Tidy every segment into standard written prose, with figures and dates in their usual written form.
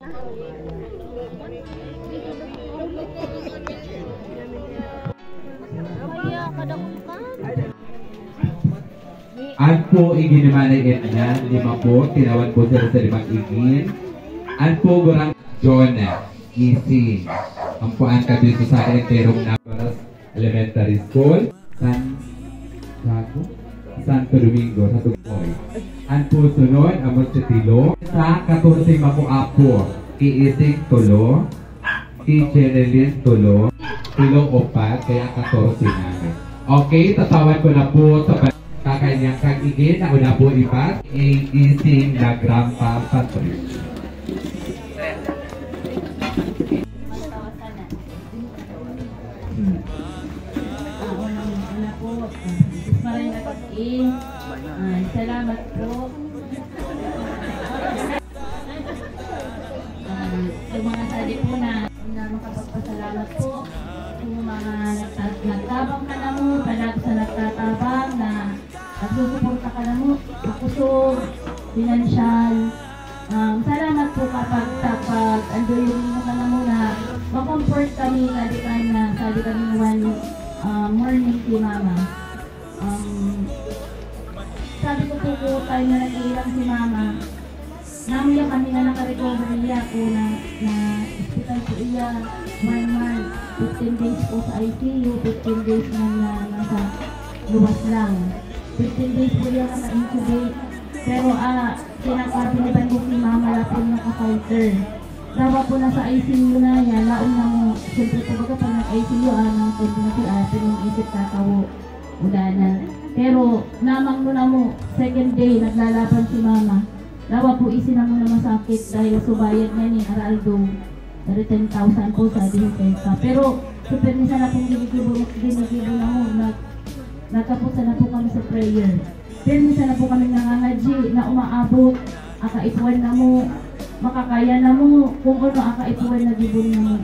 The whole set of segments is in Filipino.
An po iginimanay etna, lima po, tinawad po sila sa limang igin. An po gurang Jonah, Easy. Ang po ang dito sa enterong Navarras Elementary School, Santo Domingo, sa Tugoy. An po sunod, amot sa Tilo, sa 14 mapo apo, kiising tulo, si Jeneline tulo, Tilo opat, kaya 14 namin. Okay, tatawan ko na po sa kakanyang kag-igin na una po ipas, ising na Grandpa Patrick. Salamat po. Yung mga sali po na makapagpasalamat po. Yung mga nagtabang ka na mo, palagi sa nagtatabang na nagsusuporta ka na mo, kakusog, financial. Salamat po kapag andoyin mo ka na mo na makomfort kami sali kami one morning kay Mama. Sabi ko po tayo na nag-iilang si Mama, namin kami na naka-recover niya po na hospital po iya, 1 month, 15 days po sa ICU, 15 days na nasa luwas lang. 15 days po yan naka-incubate. Pero pinapabiniban ko si Mama lapon ng ka-fighter. Dawa po na sa ICU na yan, laon na mo, siyempre talaga pa ng-ICU, ng pinag-isip kakawo, udanan. Pero namang mo na mo, second day, naglalaban si Mama. Dawa po isin na mo na masakit dahil subayad na ni Araldo. 10,000 po sa Dihipesa. Pero super nisa na pong ginigibo na mo, nagkapusa na po kami sa prayer. Pero nisa na po kami nangangadji na umaabot, akaipuan na mo, makakaya na mo, kung ano akaipuan na gibon na mo.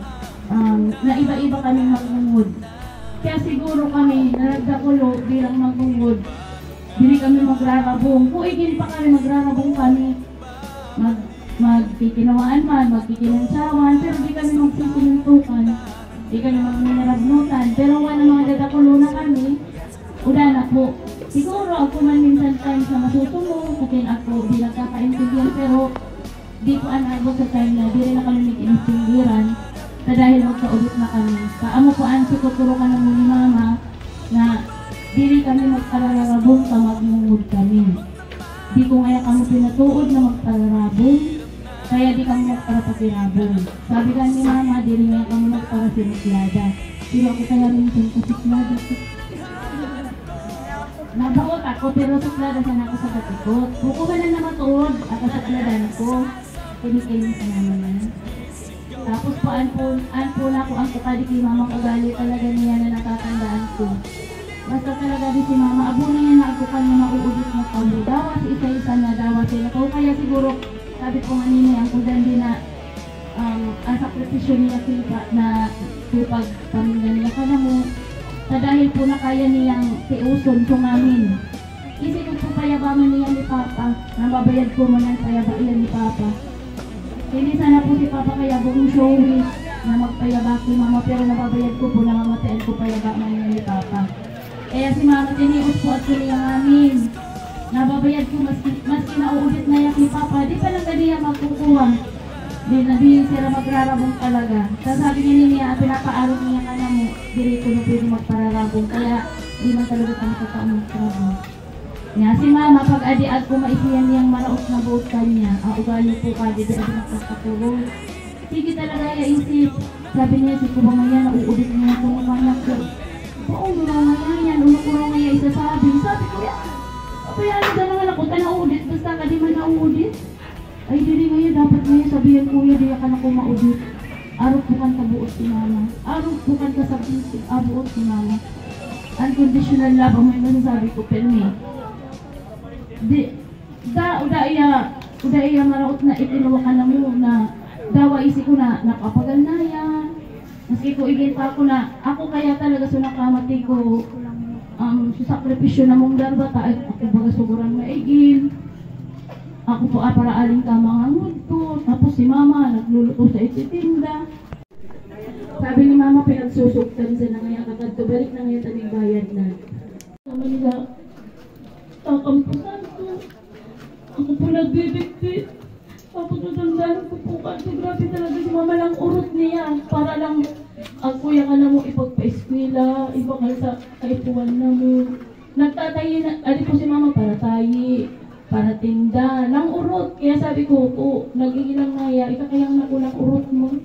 Na iba-iba kami magmungod. Kaya siguro kami, nagdakulo bilang magmungod, hindi kami magrarabong. Kung igin pa kami, magrarabong kami. Magkikinawaan man, magkikinantsawan, pero di kami magsisinuntukan. Di kami magminarabnutan. Pero wala mga dadakulo na kami, uda na po. Siguro ako man minsan time sa masusumo, katin ako bilang kakaintindihan, pero di ko anabot sa time na di rin na kami nag-intindiran. Na dahil magkaulit na kami. Kaamo po ang sikuturo ka naman ni Mama na dili kami magpararabong ka magmungod kami. Di ko ngaya kami pinatuod na magpararabong, kaya di kami magparapakirabong. Sabi ka ni Mama, dili ngaya kami magparasimuklada. Pero ako kaya minsan kasiklada. Nabaot ako pero suklada sana ako sa katikot. Buko ka na naman tuod at kasakladan ko. Kinikinig sa naman na. Tapos anpo na ko ang kukadi kay Mama ugali talaga niya na natatandaan ko. Basta talaga di si Mama, abunin niya na ako kanya mauudit na kami. Dawa si isa-isa na dawa sila. Kaya siguro, sabi ko nga nini, ang kudan din na ang sakripisyo niya kita na tupag pamilya niya ka na mo. Sa dahil po na kaya niyang tiuson ko namin. Isip ko po payabaman niya ni Papa. Nababayad ko mo ng payabayan ni Papa. Hindi sana po si Papa kaya buong showy na magpayaba si Mama, pero nababayad ko po, namamatayan ko payabaman niya ni Papa. Kaya si Mama tinius po at kuli ang amin. Nababayad ko maski nauulit na yan ni Papa, di pa lang kaniya magkukuha. Di na di sila magrarabong talaga. Sasabi niya niya, pinapaarong niya ka na mo, diri ko na pwede magpararabong, kaya di man talaga kami magpararabong. Nga si Mama, pag adi-ad ko maisiyan niyang maraos na buot kanya, ugali po ka, di adi magkakatulong. Sige talaga isip. Sabi niya, si Kuba ngayon, nauulit niya ako ng anak ko. Oo, ano nga yan, ulo ko nga yan isasabi. Sabi ko yan, kapayaan na naman ako, nauudit, basta ka di man nauudit. Ay, dili ngayon, dapat ngayon sabihin kuya, di ka na ko maudit. Arot bukan ka buot si Mama. Arot bukan ka sabihin, buot si Mama. Unconditional love, ang may masasabi ko, pero uda iya maraot na itinuwakan na mo na dawa isi ko na nakapaganaya. Maski ko iginta ko na ako kaya talaga sunakamati ko susakripisyo na mong darbata ay ako baga suguran maigin. Ako po para aling kamangangod ko. Tapos si mama nagluluto sa ititinda. Sabi ni mama pinagsusuktan sa nangaya kakadto. Balik na ngayon taming bayad na. Sama nila kakampusan ko. Ako po nagbibigtit. Tapos natandaan ko po kasi grabe talaga si mama lang urot niya. Para lang kuya ka na mo ipagpa-eskwela. Iba ka sa kaipuan na mo. Nagtatayi na. Ali po si mama para tayi. Para tinda, lang urot. Kaya sabi ko, nagigilang ngaya, ikakayang nakulang urot mo.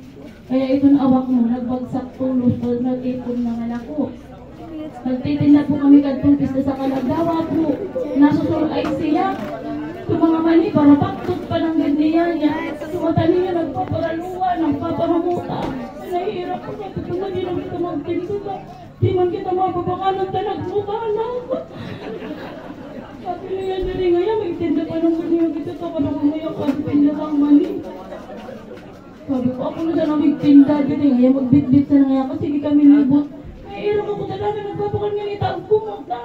Kaya ito na awak mo, nagbagsak tulos, nag-ipon ng anak ko. Nagtitinda po kami kadtong pista sa Kalagawa po. Nasusulay siya. Ito mga mali, para paktot pa ng ganyan niya. Sumatali niya, nagpaparaluwa, nagpapahamuta. Nahihirap ko niya, ito na din kita magtinda. Di man kita mapapakalan talag mo ka, anak. Sabi niya na rin ngayon, magtinda pa ng maniyo kita ito, parang umayak ka, tinda kang mali. Sabi ko, ako na sana magtinda din eh, ngayon magbitbit sa nangyaya kasi hindi kami libot. May irap ako talaga, nagpapakal nga ni Tag pumunta.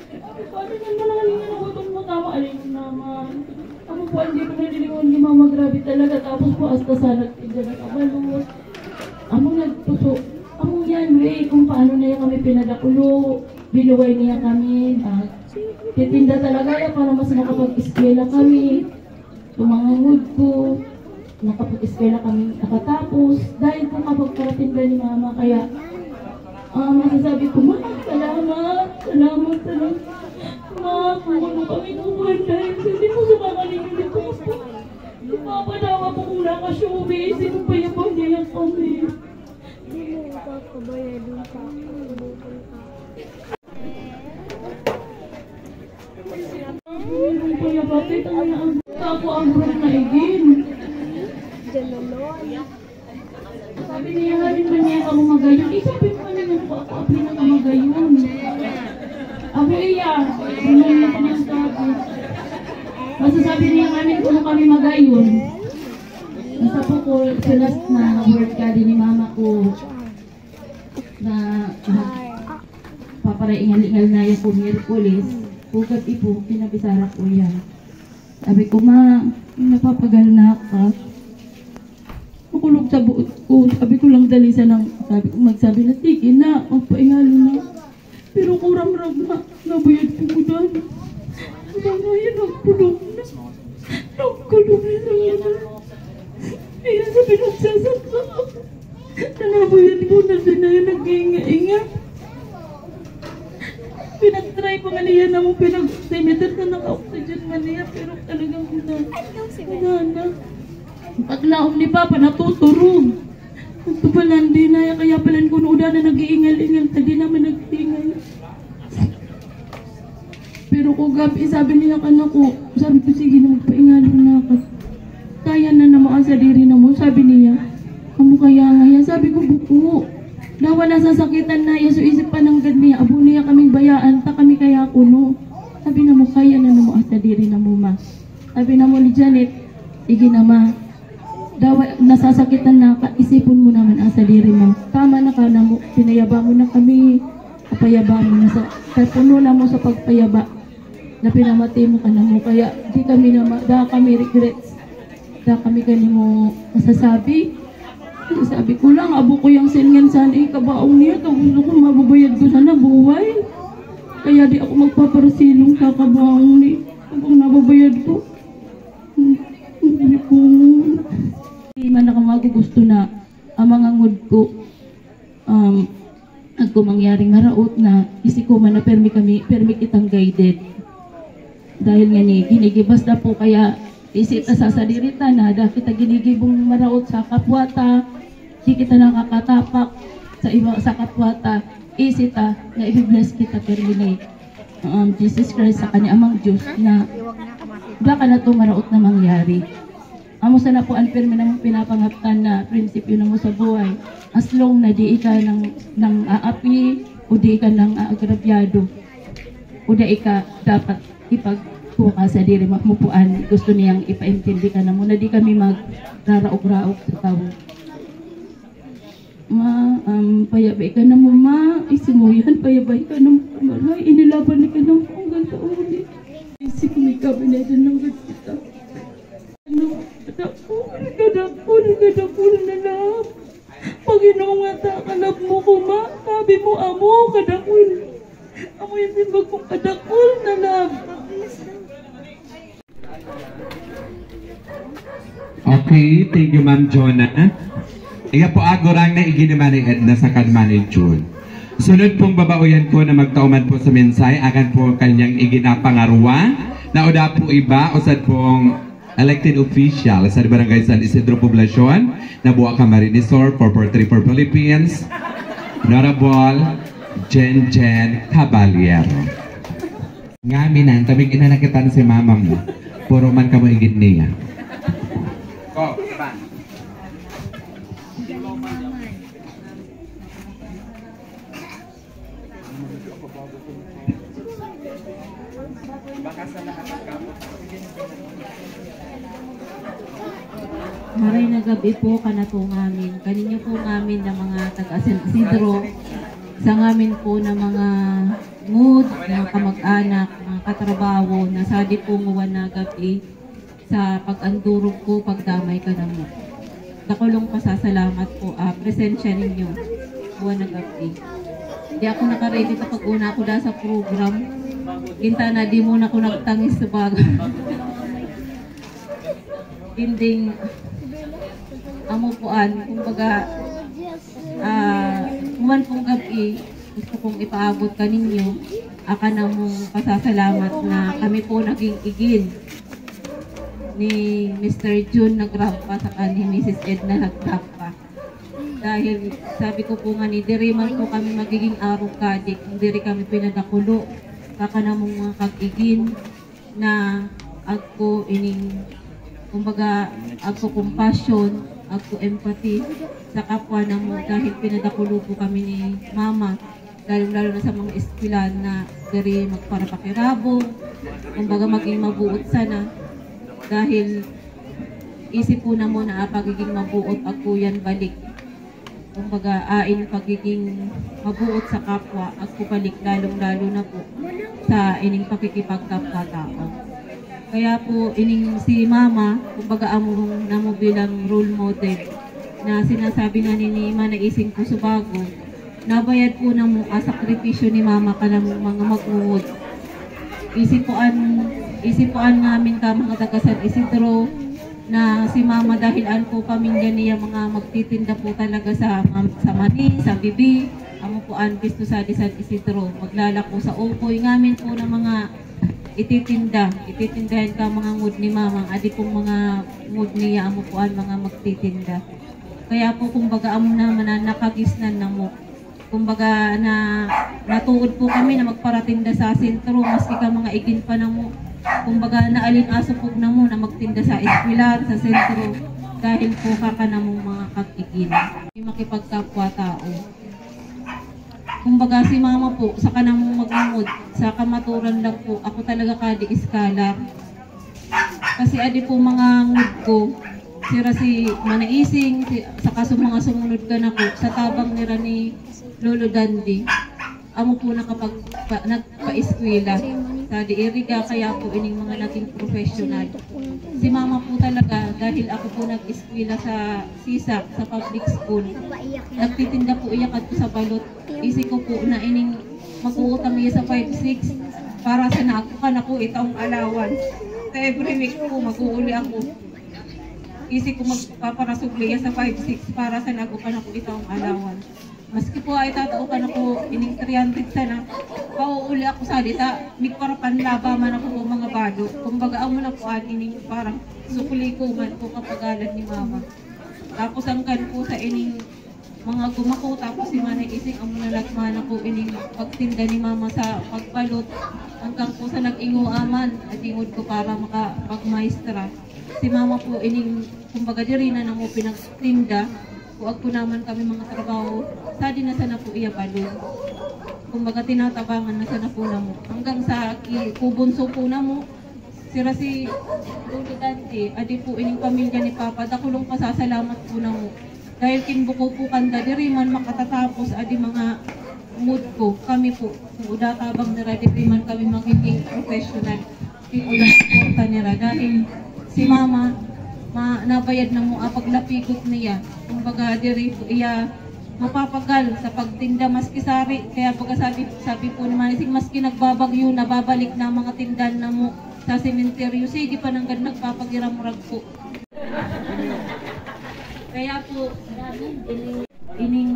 Sabi ko, ano yan na lang niya nagutong mo, tama, alin naman. Ako po, hindi ko nalilingon ni mama, grabe talaga, tapos po, hasta sa nagtinda na kabalot. Among nagpuso, among yan, kung paano na yan kami pinadakulo, binuway niya kami, titinda talaga yan para mas makapag-eskwela kami. Tumangangod ko. Nakapag-eskwela kami nakatapos. Dahil po kapag-paratinda ni mama. Kaya masasabi ko, ma, salamat. Salamat talaga. Ma, kung ano kami kukuhan dahil hindi mo sumakalingin ko po. Mapadawa po kung naka-showbiz. Sino pa yung pangyayan kami? Hindi mo kakabaya dun sa Kaya bakit ako ang brong na igin? Sabi niya nga rin man niya ako magayon. Sabi ko na naman po ako pinakamagayon. Ako iya. Hindi niya ko nang sabi. Masasabi niya nga rin kung kami magayon. Nasa po ko sulas na word ka din ni mama ko na paparaingal-ingal na yung Miyerkules. Pugad ipo, pinabisara ko yan. Sabi ko, ma, napapagal na ka. Makulog sa buot ko. Sabi ko lang dalisa ng, magsabi na, sige na, magpaingalo na. Pero kurang-rag na, nabuyad ko ko dyan. Mga yan, nagkulog na. Nagkulog na sa yan. Kaya sa pinagsasaka. Nabuyad ko na siya na yan, nag-inga-inga. Pinag-try pa nga niya na mo pinag-semitar na naka-oxygen nga niya pero talagang na. Paglaom ni Papa natuturog. Ito pala hindi na kaya pala ko noon na nag-iingal-ingal tadi naman nag-iingal. Pero kung gabi sabi niya anak ko, sabi ko sige na magpaingalo na ako. Kaya na naman sa diri na mo, sabi niya. Kamu kaya nga yan, sabi ko buko. Nawa nasasakitan na yaso isip pa ng gad niya, abo niya kaming bayaan, ta kami kaya kuno. Sabi na mo, kaya na mo asa diri na mo ma. Sabi na mo ni Janet, sige na ma. Dawa nasasakitan na, isipon mo naman asa diri mo. Tama na ka na mo, pinayaba mo na kami, kapayaba mo na sa, puno na mo sa pagpayaba. Na pinamati mo ka na mo, kaya di kami na, da kami regrets. Da kami kanimo masasabi. Sabi ko lang, abo ko yung singan sana kabaong niya. Gusto ko mababayad ko sana buhay. Kaya di ako magpaparsilong sa kabaong ni. Kapag nababayad ko. Hindi ko. Hindi man ako magugusto na ang mga ngud ko. Ang kumangyaring maraot na isi ko man na permi kitang guided. Dahil nga ni, ginigibas na po kaya isita sa sadirita na dahil kita ginigibong maraot sa kapwata. Di kita nakakatapak sa iba sa kapwata, isita na i-bless kita permi Jesus Christ sa kanya amang Diyos na baka na ito maraot na mangyari. Amo sana po ang permi na mong pinapangaptan na prinsipyo na mo sa buhay as long na di ika ng aapi o di ika ng aagrabyado o di ika dapat ipagkuha sa diri mamupuan gusto niyang ipaintindi ka na muna di kami magraraog-raog sa tao. Ma, payabay ka na mo ma, isimuyan, payabay ka na mo, maray, inilaban ka na mo hanggang sa uli. Isip may kabinetan ng kita. Kadakul na lang. Panginoong ata, kalab mo ko ma. Sabi mo, amo, kadakul. Amo yung timbag kong kadakul na lang. Okay, thank you Ma'am Jonah. Iya po agorang na iginaman ni Edna sa kanman ni June. Sunod pong babauyan ko na magtauman po sa mensay, akan po kanyang iginapangarwa. Nauda po iba, usad pong elected official sa Barangay San Isidro Poblacion, Nabuha Camarinesor 443 Philippines, Honorable Jen Caballero. Ngaminan, tabing inanakitan si mama mo, puro man kamo igid niya. Oh, ba? Maray na gabi po kanato ngamin. Kaninyo po ngamin na mga taga-San Isidro, sa ngamin po na mga mood, mga kamag-anak, mga katrabaho, na sadi po nguwan na gabi sa pag-andurog po, pagdamay ka na mo. Nakulong pasasalamat po, presensya ninyo, nguwan na gabi. Hindi ako nakaredy sa pag-una ko dahil sa program. Kinta na di muna ako nagtangis sa bago. Hinding amo puan, kumbaga kuman pong gabi, gusto kong ipaabot ka ninyo, aka na mong pasasalamat na kami po naging igin ni Mr. June nagrampa sa ni Mrs. Edna nagrampa. Dahil sabi ko po nga ni, diri man po kami magiging araw kadik, diri kami pinadakulo, kaka na mong mga kag-igin na agko ining, kumbaga agko compassion, agko empathy sa kapwa na mo dahil pinadakulo po kami ni mama, lalo na sa mga eskwelahan na diri magparapakirabo, kumbaga maging mabuot sana dahil isip po na mo na pagiging mabuot agko yan balik. Kumbaga, ain pagiging mabuot sa kapwa at kupalik lalong-lalo na po sa ining pakikipagkapwa-tao. Kaya po, ining si mama, kumbaga among namo bilang role model na sinasabi na ni Manaising ko Subago, nabayad po na mo sakripisyo ni mama ka ng mga mag-uod. Isipuan namin ka mga taga-San Isidro, na si mama dahil po pamilya niya mga magtitinda po talaga sa mani, sa bibi, amo po pisto sa San Isidro, maglalako sa upoy ngamin po ng mga ititindahin ka mga mood ni mama, adi pong mga mood niya amo po mga magtitinda. Kaya po kumbaga amo naman na nakagisnan na mo. Kumbaga na natuod po kami na magparatinda sa sentro, maski ka mga igin pa na mo. Kumbaga naalin-aso po na mo na magtinda sa eskwelahan, sa sentro, dahil po kaka na mong mga kag-igin. Makipagkapwa-tao. Kumbaga si mama po, sa kanang magmamod, sa kamaturan lang po, ako talaga kadi-iskala. Kasi adi po mga ngud ko, sira si Manaising, sa kaso mga sumunod ka na po, sa tabang nira ni Lolo Dandy, amo po nagpa-eskwela sa diiriga, kaya po ining mga naging professional. Si mama po talaga, dahil ako po nag-eskwela sa Sisak, sa public school, nagtitinda po iyakat po sa balot. Isi ko po na ining mag-uutang niya sa 5-6 para sa naakukan ako itong alawan. So every week po mag-uuli ako. Isi ko magpaparasugli sa 5-6 para sa naakukan ako itong alawan. Maski po ay tataukan ako ining 300 sana, pauuli ako sa dita, mig para panlaba man ako ng mga bado. Kumbaga amo na po ining parang sukuli ko man po kapagalan ni mama. Tapos ang kan po sa ining mga gumako, tapos si Manaising amo na lagman ako ining pagtinda ni mama sa pagbalot. Hanggang po sa nag-inguaman, adingod ko para makapagmaestra. Si mama po ining, kumbaga diri na namo pinagtinda. Huwag po naman kami mga trabaho, sadi na sana po iya balon. Kumbaga tinatabangan na sana po na mo. Hanggang sa kubunso po na mo, sira si Lolo Dante, adi po ining pamilya ni Papa, dakulong pasasalamat po na mo. Dahil kinbuko po kanda, diri man makatatapos, adi mga mood ko, kami po, kung udatabang nila, diri man kami magiging professional. Kung udatabang nila, dahil si mama, nabayad na mo paglapikot niya. Kumbaga diri po iya mapapagal sa pagtinda maski sari. Kaya pagka sabi po naman isig maski nagbabagyo nababalik na mga tindan na mo sa sementeryo. Sige pa nang nagpapagiramurag po. Kaya po ining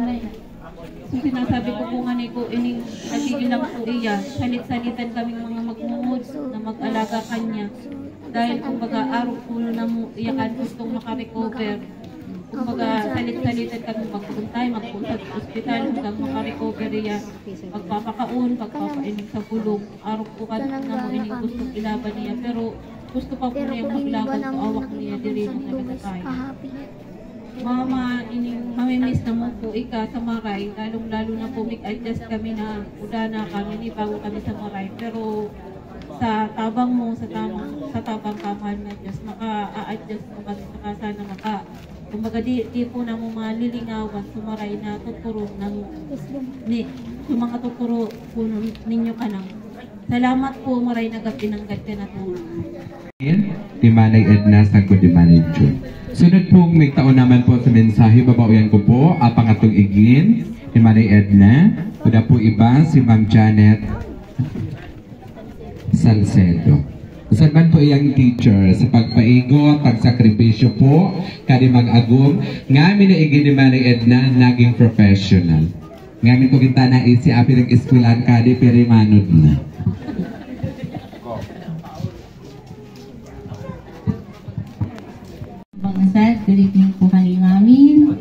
so sinasabi ko po nga ko ining nagiging lang po iya salit-salitan kaming mga magmumod na mag-alaga kanya dahil kumbaga araw po na mo iyakan gustong makarecover. Kumbaga salit-salitan kami magpuntay magpunta sa ospital hanggang makarecover iya magpapakaon, pagpapainom sa bulong araw po ka na mo ining gustong ilaban niya pero gusto pa po niya maglaban sa awak niya diri ng nagatay. Mama, ining mamimiss na mo po ika sa Maray, lalong-lalo na po make-adjust kami na udana kami ni bago kami sa Maray. Pero sa tabang mo, sa tabang kamahal na Diyos, maka-a-adjust mo kasi saka sana kumbaga di po na mo malilingawan sa Maray na tuturo ng yung mga tuturo po ninyo ka nang. Salamat po Maray na pinanggad ka na po. Di Manay Edna sa Di Manay June. Sunod pong may taon naman po sa mensahe, babawian ko po, pangatong igin, si Manay Edna. Una po iba, si Ma'am Janet Salcedo. Saan man po iyang teacher, sa pagpaigot, pagsakripisyo po, kadi mag-agum, ngamin na igin ni Manay Edna, naging professional. Ngamin po kita na isi, api ng eskulan, kadi perimanod na. Bangasad, diriting po kami namin.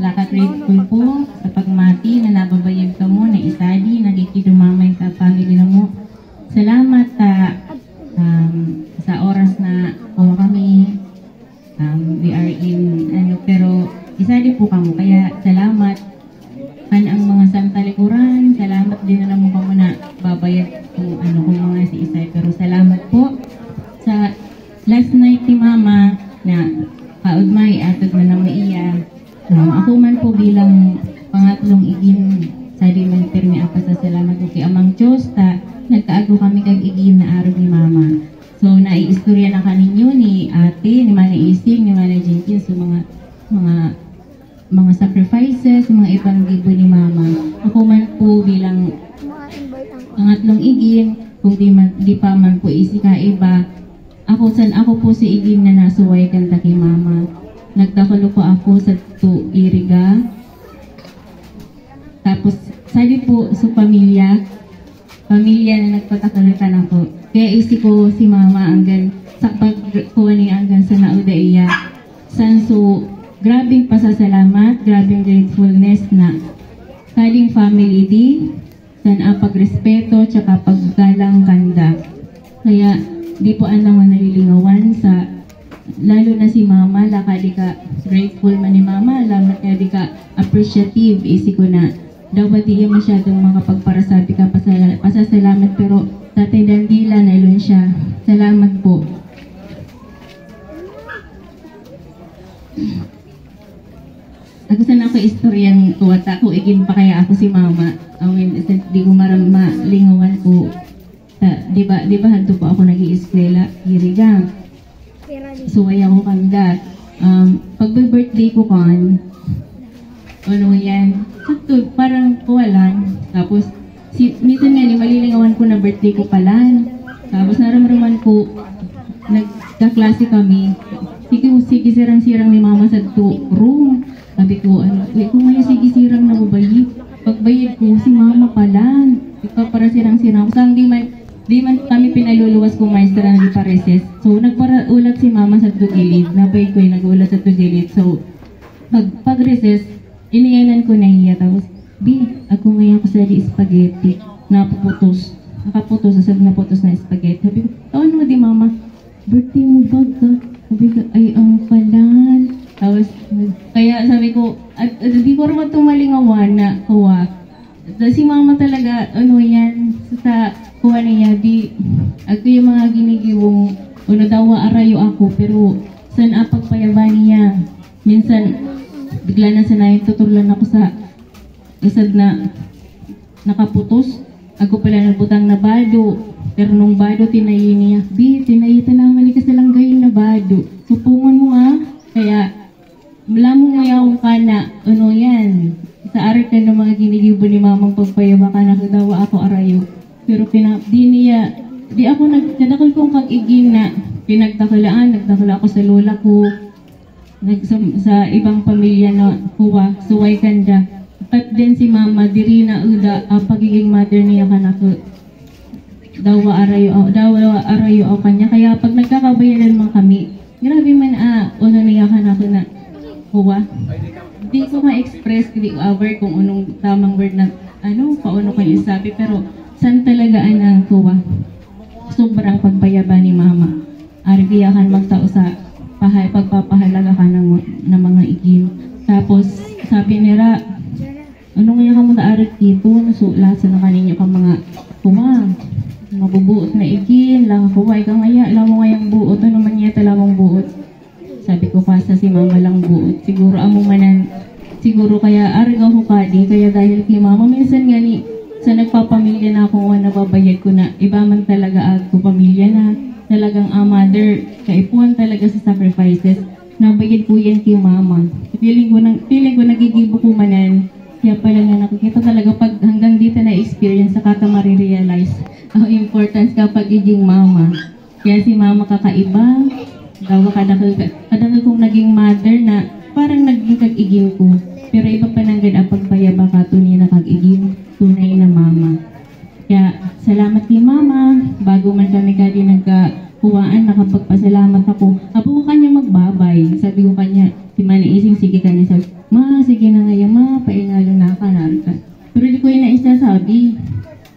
Lakat grateful po sa pagmati na nababayag ka mo, na isali, nagikidumamay sa family na mo. Salamat sa oras na kuha kami. We are in, pero isali po ka mo. Kaya salamat kan ang mga santalikuran. Salamat din na mo ka mo na babayag kung mga si Isay. Pero salamat po sa last night ni Mama na kaugmay atod man ang maiya. Ako man po bilang pangatlong igin sa man permi ako sa salamat ko kay Amang Diyos ta nagkaago kami kag igin na araw ni Mama. So naiistorya na kaninyo ni ate, ni Manay Ising, ni Manay Jenkins, so mga sacrifices, mga ibang gibo ni Mama. Ako man po bilang pangatlong igin, kung di pa man po isi ka iba, ako po si igin na nasuway kanta kay Mama. Nagdakulo po ako sa Iriga. Tapos, sabi po sa pamilya na nagpatakalitan ako. Kaya isi ko si Mama hanggang sa pagkuha niya hanggang sa naudaiya. So, grabing pasasalamat, grabing gratefulness na kaling family di, san pagrespeto, tsaka paggalang kanda. Kaya, di po naman nalilingawan sa lalo na si Mama, lakali ka grateful man ni Mama, lalo na di ka appreciative, isi ko na dapat di masyadong makapagparasabi ka pasasalamat, pero Tatay Dandila na ilon siya. Salamat po. Ako sana ako istoryang kuwata ko, igin pa kaya ako si Mama. Di ko malingawan ko. Di ba hanto po ako nag-i-eskwela, Iriga. So, ay ako kanda. Pag-birthday ko kan, yan, parang kuwalan. Tapos, minsan nga, malilingawan ko na birthday ko palan. Tapos, naramraman ko, nagkaklase kami. Sige, sirang-sirang ni Mama sa room. Sabi ko, kung ngayon sige, sirang na babayid. Pagbayid ko, si Mama palan. Ikaw para sirang-sirang. Kusang di man kami pinaluluwas kung maestra na di pareses. So, nagparaulat si Mama sa tugilid. Nabay ko yung nag-ulat sa tugilid. So, pag-reses, iniyanan ko na iya. Tapos, ako ngayon ko sa di spaghetti. Nakaputos na spaghetti. Sabi ko, ano di Mama? Birthday mo ba ka? Sabi ko, ay, ang palan. Tapos, kaya sabi ko, di ko rin tumalingawan na kuha. Si Mama talaga, yan, sa kuha niya, ako yung mga ginigiwong, daw arayo ako, pero saan pagpayaban niya? Minsan, bigla na sanayin, tuturulan ako sa isad na nakaputos. Ako pala nagbutang na bado. Pero nung bado tinayi niya, tinayi naman ka silang gayon na bado. Supungan mo kaya malamong mayaw ka na, ano yan, sa aral ka ng mga ginigibo ni mamang pagpayaba ka na kadawa ako arayo. Pero di ako kadakal kong kag-igin na nagdakala ako sa lola ko, sa ibang pamilya na kuwa, suway kanda. At then si mama, diri na pagiging mother niya ka na dawa arayo ako kanya. Kaya pag nagkakabayaran man kami, grabe man ano niya ka na kuwa. Di ko ma-express, di ko aware kung anong tamang word na paano kayo isabi, pero san talaga ang kuwa. Sobrang pagpayaba ni mama. Argiyakan magtao sa pagpapahalaga ka ng mga igin. Tapos sabi nila, ano nga ka mo naarit dito, nasulasa na kaninyo ka mga mabubuot na igin, lang kuway ka ngaya, lang mo ngayang buot, ano man yata lamang buot. Sabi ko kasa si mama lang buot, siguro amo manan, siguro kaya arigaw ko kadi, kaya dahil kay mama, minsan nga sa nagpapamilya na ako, nababayad ko na, iba man talaga ako pamilya na, talagang mother, kaipuan talaga sa sacrifices, nabayad ko yan kay mama. Feeling ko nagigibo ko manan, kaya pala nga nakikita talaga pag hanggang dito na-experience, saka ka marirealize ang importance kapag iging mama. Kaya si mama kakaiba, dawa kadakal kong naging mother na parang naging kag-iging ko. Pero iba pa nang ganda pagpayaba ka tunay na kag-iging, tunay na mama. Kaya salamat kay mama, bago man kami kadi nagkakuwaan, nakapagpasalamat ako. Apo ko kanya magbabay. Sabi ko kanya, si Mani Ising, sige kanya sabi, ma, sige na ngayon ma, paingalo na ka, narita. Pero di ko yun naisasabi.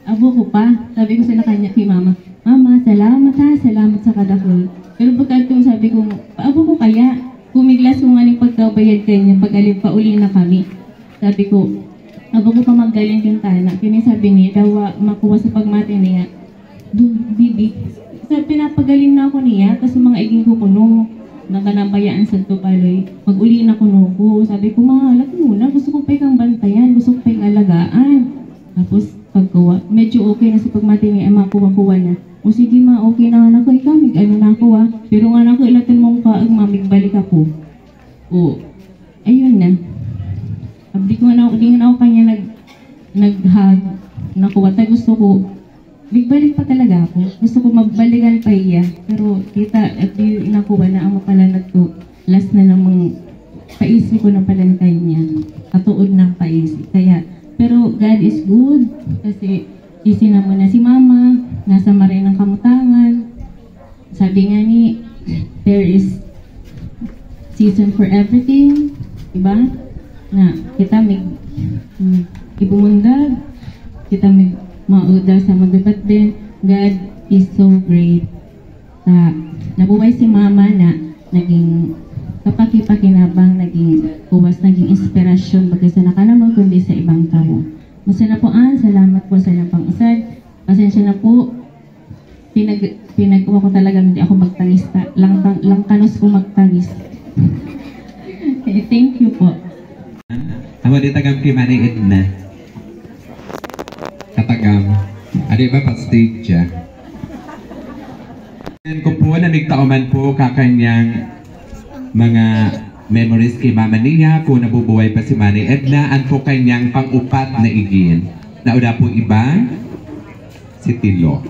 Abo ko pa, sabi ko sa kanya kay mama, mama, salamat salamat sa kadakol. Pero pagkatong sabi ko, abo ko kaya, kumiglas ko nga ng pagkabayad kanya, pag-alip pa uli na kami. Sabi ko, abo ko pa magaling yung tana. Kini sabi niya, daw makuha sa pagmati niya, bibi, pinapagaling na ako niya, kasi mga iging ko kuno, nakanabayaan sa tupaloy, mag-uli na kuno ko. Sabi ko, mahalat muna, gusto ko pa ikang bantayan, gusto ko pa ikang alagaan. Tapos, pagkuha, medyo okay na sa pagmati niya, makuha-kuha na. O sige ma, okay na anak ko, ikaw, na ako pero nga anak ko, ilatin mo ka, mamigbalik ako. O, ayun na. Abdi ko na ako kanya nag-hug, nakuha, tayo gusto ko, bigbalik pa talaga ako. Gusto ko magbalikan pa iya. Pero kita, at di nakuha na ang mapalanag ko. Last na namang paisip ko ng palantay niya. Katuod ng paisip. Kaya, pero God is good. Kasi isinamo na si mama. Nasa maray ng kamutangan. Sabi nga ni, there is season for everything. Diba? Na kita may ibumundag. Kita may mauda sa magabat din. God is so great. Nabuhay si mama na naging kapaki-pakinabang, naging kuwas, naging inspirasyon bagay sa nakanamang kundi sa ibang tao. Masana po salamat po sa napang usad. Pasensya na po. Pinagawa ko talaga hindi ako magtangis. Lang kanos ko magtangis. Okay, thank you po. Ako di tagam kay Mani Edna. Katagam. Ano ba pa-stage siya? Ko po na nagtauman po kakanyang mga memories kay mama niya po nabubuhay pa si Mani Edna at po kanyang pang-upat na igin. Nauna po iba, si Tilo.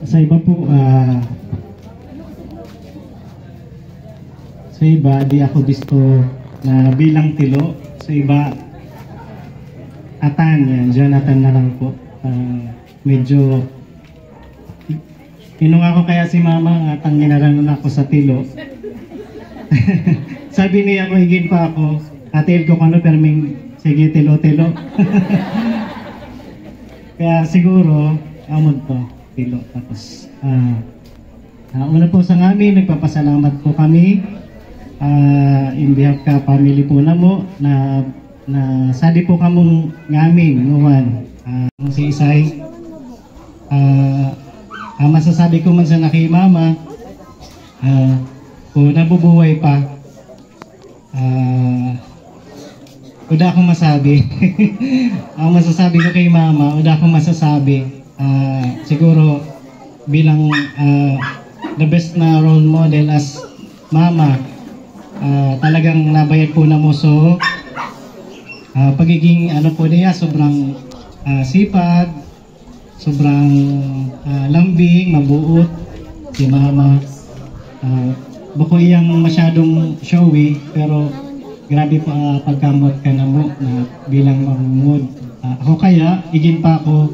Sa iba po, sa iba, di ako gusto na bilang Tilo. Sa iba, Atan, Jonathan na lang po. Medyo, inung ako kaya si mama, Atan ginaranon ako sa Tilo. Sabi niya, mahigin pa ako, atil ko kano, pero sige, Tilo. Kaya siguro, amod po. Tilo. Tapos, una po sa ngamin, nagpapasalamat po kami in behalf ka family po na mo na sadi po kamong ngamin nuwan. Si Isay, masasabi ko man sa nakimama, kung nabubuhay pa, wala akong masabi. Ang masasabi ko kay mama, wala akong masasabi. Siguro bilang the best na role model as mama, talagang nabayad po na mo. So pagiging ano po niya, sobrang sipag, sobrang lambing, mabuot si mama. Bako iyang masyadong showy, pero grabe po pagkamot ka na mo na bilang mamungod. Ako kaya, igin pa ako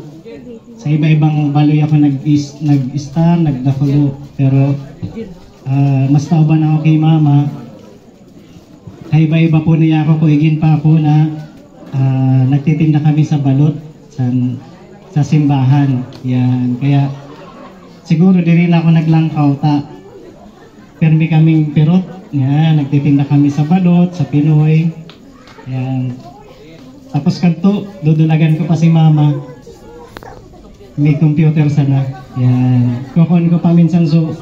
sa iba-ibang baloy ako nag-star, nagdakulo. Pero mas tauban ako kay mama. Ay iba-iba po niya ako, kuigin pa ako na nagtitinda kami sa balot sa simbahan. Yan. Kaya siguro di rin ako naglangkaw permi kaming perot. Yan, nagtitinda kami sa balot, sa Pinoy. Yan. Tapos kanto, dudulagan ko pa si mama. May computer sana. Yan. Kukon ko pa minsan sa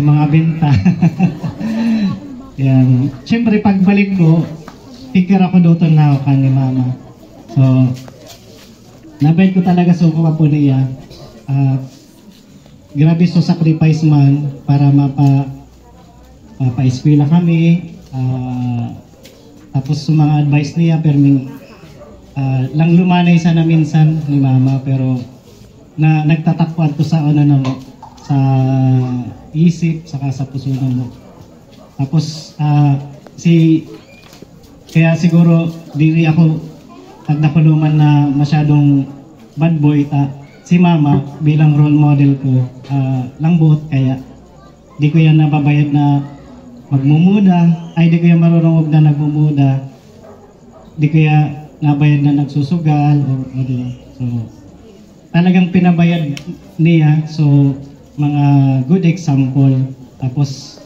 mga benta. Yan. Siyempre pagbalik ko, pikir ako doon na ako ni mama. So, nabayad ko talaga sa kuha po niya. Grabe so sacrifice man para mapa-eskwela kami. Tapos sa mga advice niya, perming lang lumanay sana minsan ni mama, pero nagtatakpan to sa ano na mo, sa isip, saka sa puso na mo. Tapos kaya siguro diri ako tagdakuluman na masyadong bad boy si mama bilang role model ko lang buot, kaya di ko yan nababayad na magmumuda, ay di ko yan marunong na nagmumuda, di ko yan nabayad na nagsusugal o so talagang pinabayad niya. So mga good example. Tapos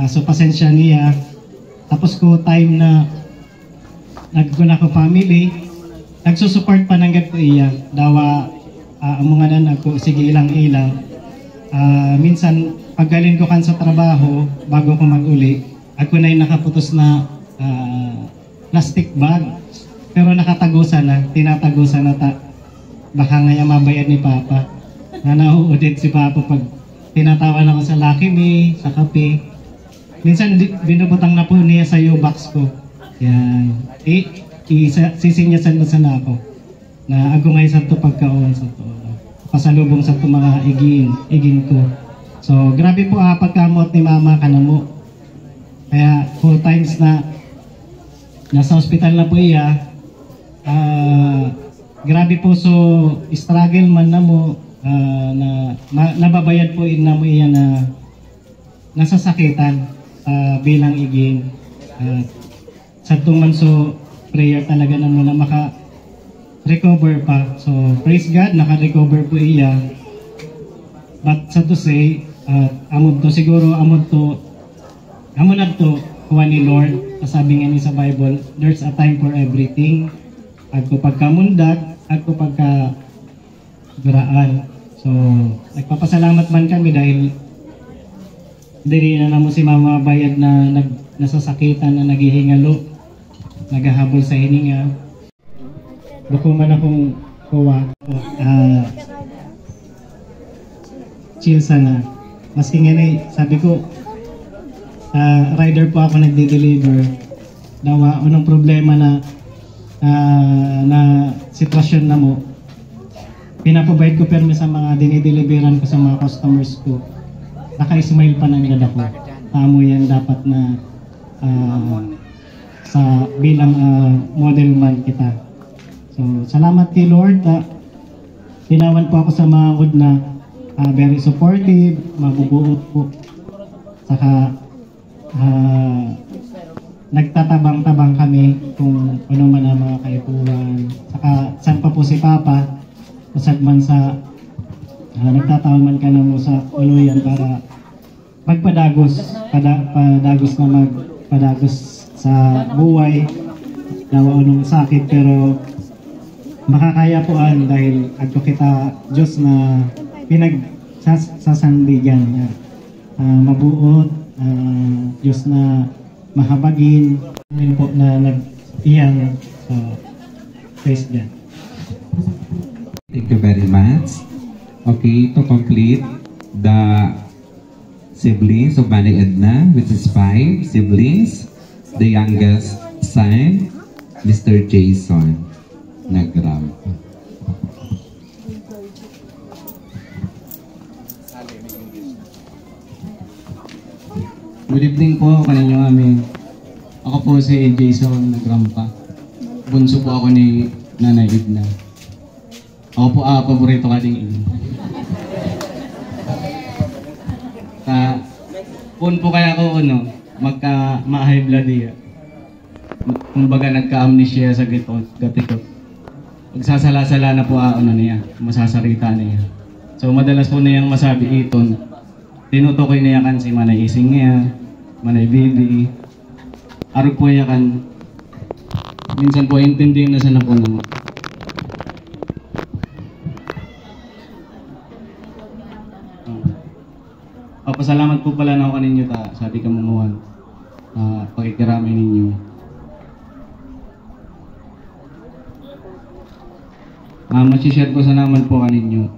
so pasensya niya. Tapos ko time na nagkuna ko family, nagsusupport pa ng ko iya. Dawa mga nan ako, sige ilang-ilang. Minsan, paggalin ko kan sa trabaho, bago ko mag-uli, ako na yung nakaputos na plastic bag. Pero nakatagusan na, tinatagusan na baka nga yung mabayad ni Papa. Na nauudit si Papa pag tinatawan ako sa Lucky Me, sa kape. Minsan, binubutang na po niya sa U-box ko. Yan. Sisinyasan mo sana ako na ako ngayon sa ito pagkaon sa ito. Pasalubong sa ito mga igin ko. So, grabe po pagkamot ni mama ka na mo. Kaya 4 times na nasa hospital na po iya, grabe po so struggle man na mo, na nababayad po na mo iya na nasasakitan bilang igin. Sa tuman so prayer talaga na mo na maka-recover pa. So praise God, naka-recover po iya. But sa to say, amod to siguro, amod na to kuha ni Lord. Sabi nga ni sa Bible, there's a time for everything. Agko pagkamundag, agko pagka-graan. So nagpapasalamat man kami dahil diri na namo si mama bayad na nasasakitan na naghihingalo, nagahabol sa hininga. Buko man akong kuha, chill sana. Maski nga sabi ko, rider po ako nagde-deliver. Dawa, unang problema na sitwasyon na mo, pinapabait ko permi sa mga dinideliveran ko sa mga customers ko. Naka-smile pa ng gada ko. Tamo yan dapat na sa bilang model man kita. So, salamat kay Lord. Tinawan po ako sa mga wood na very supportive, mabubuot po. Saka nagtatabang-tabang kami kung ano man ang mga kaipuan. Saka saan pa po si Papa, usad man sa nagtataon man ka na mo sa uluyan para magpadagos, padagos na magpadagos sa buhay. Dawa unong sakit pero makakaya po dahil agto kita Diyos na pinagsasandigan niya. mabuot, Diyos na mahabagin. Amin po na nag-iyang praise God. Thank you very much. Okay, to complete the siblings of Manny Edna, which is 5 siblings, the youngest son, Mr. Jason Nagram. Good evening po kaninyong aming. Ako po si Jason Nagrampa. Bunso po ako ni Nanay Edna. Ako po paborito ka ding ino. Kung po kaya ako magka ma-high blood iya. Kumbaga nagka-amnesia sa gatikot. Magsasala-sala na po niya, masasarita niya. So madalas po niyang masabi iton. Tinutukoy niya kan si Manay Ising niya, Manay Bibi. Arog po niya kan. Minsan po intindihin na sana po naman. Pasalamat po pala na ako kaninyo sa ating kamunguhan. Pakikiramay ninyo. Masishare ko sa naman po kaninyo.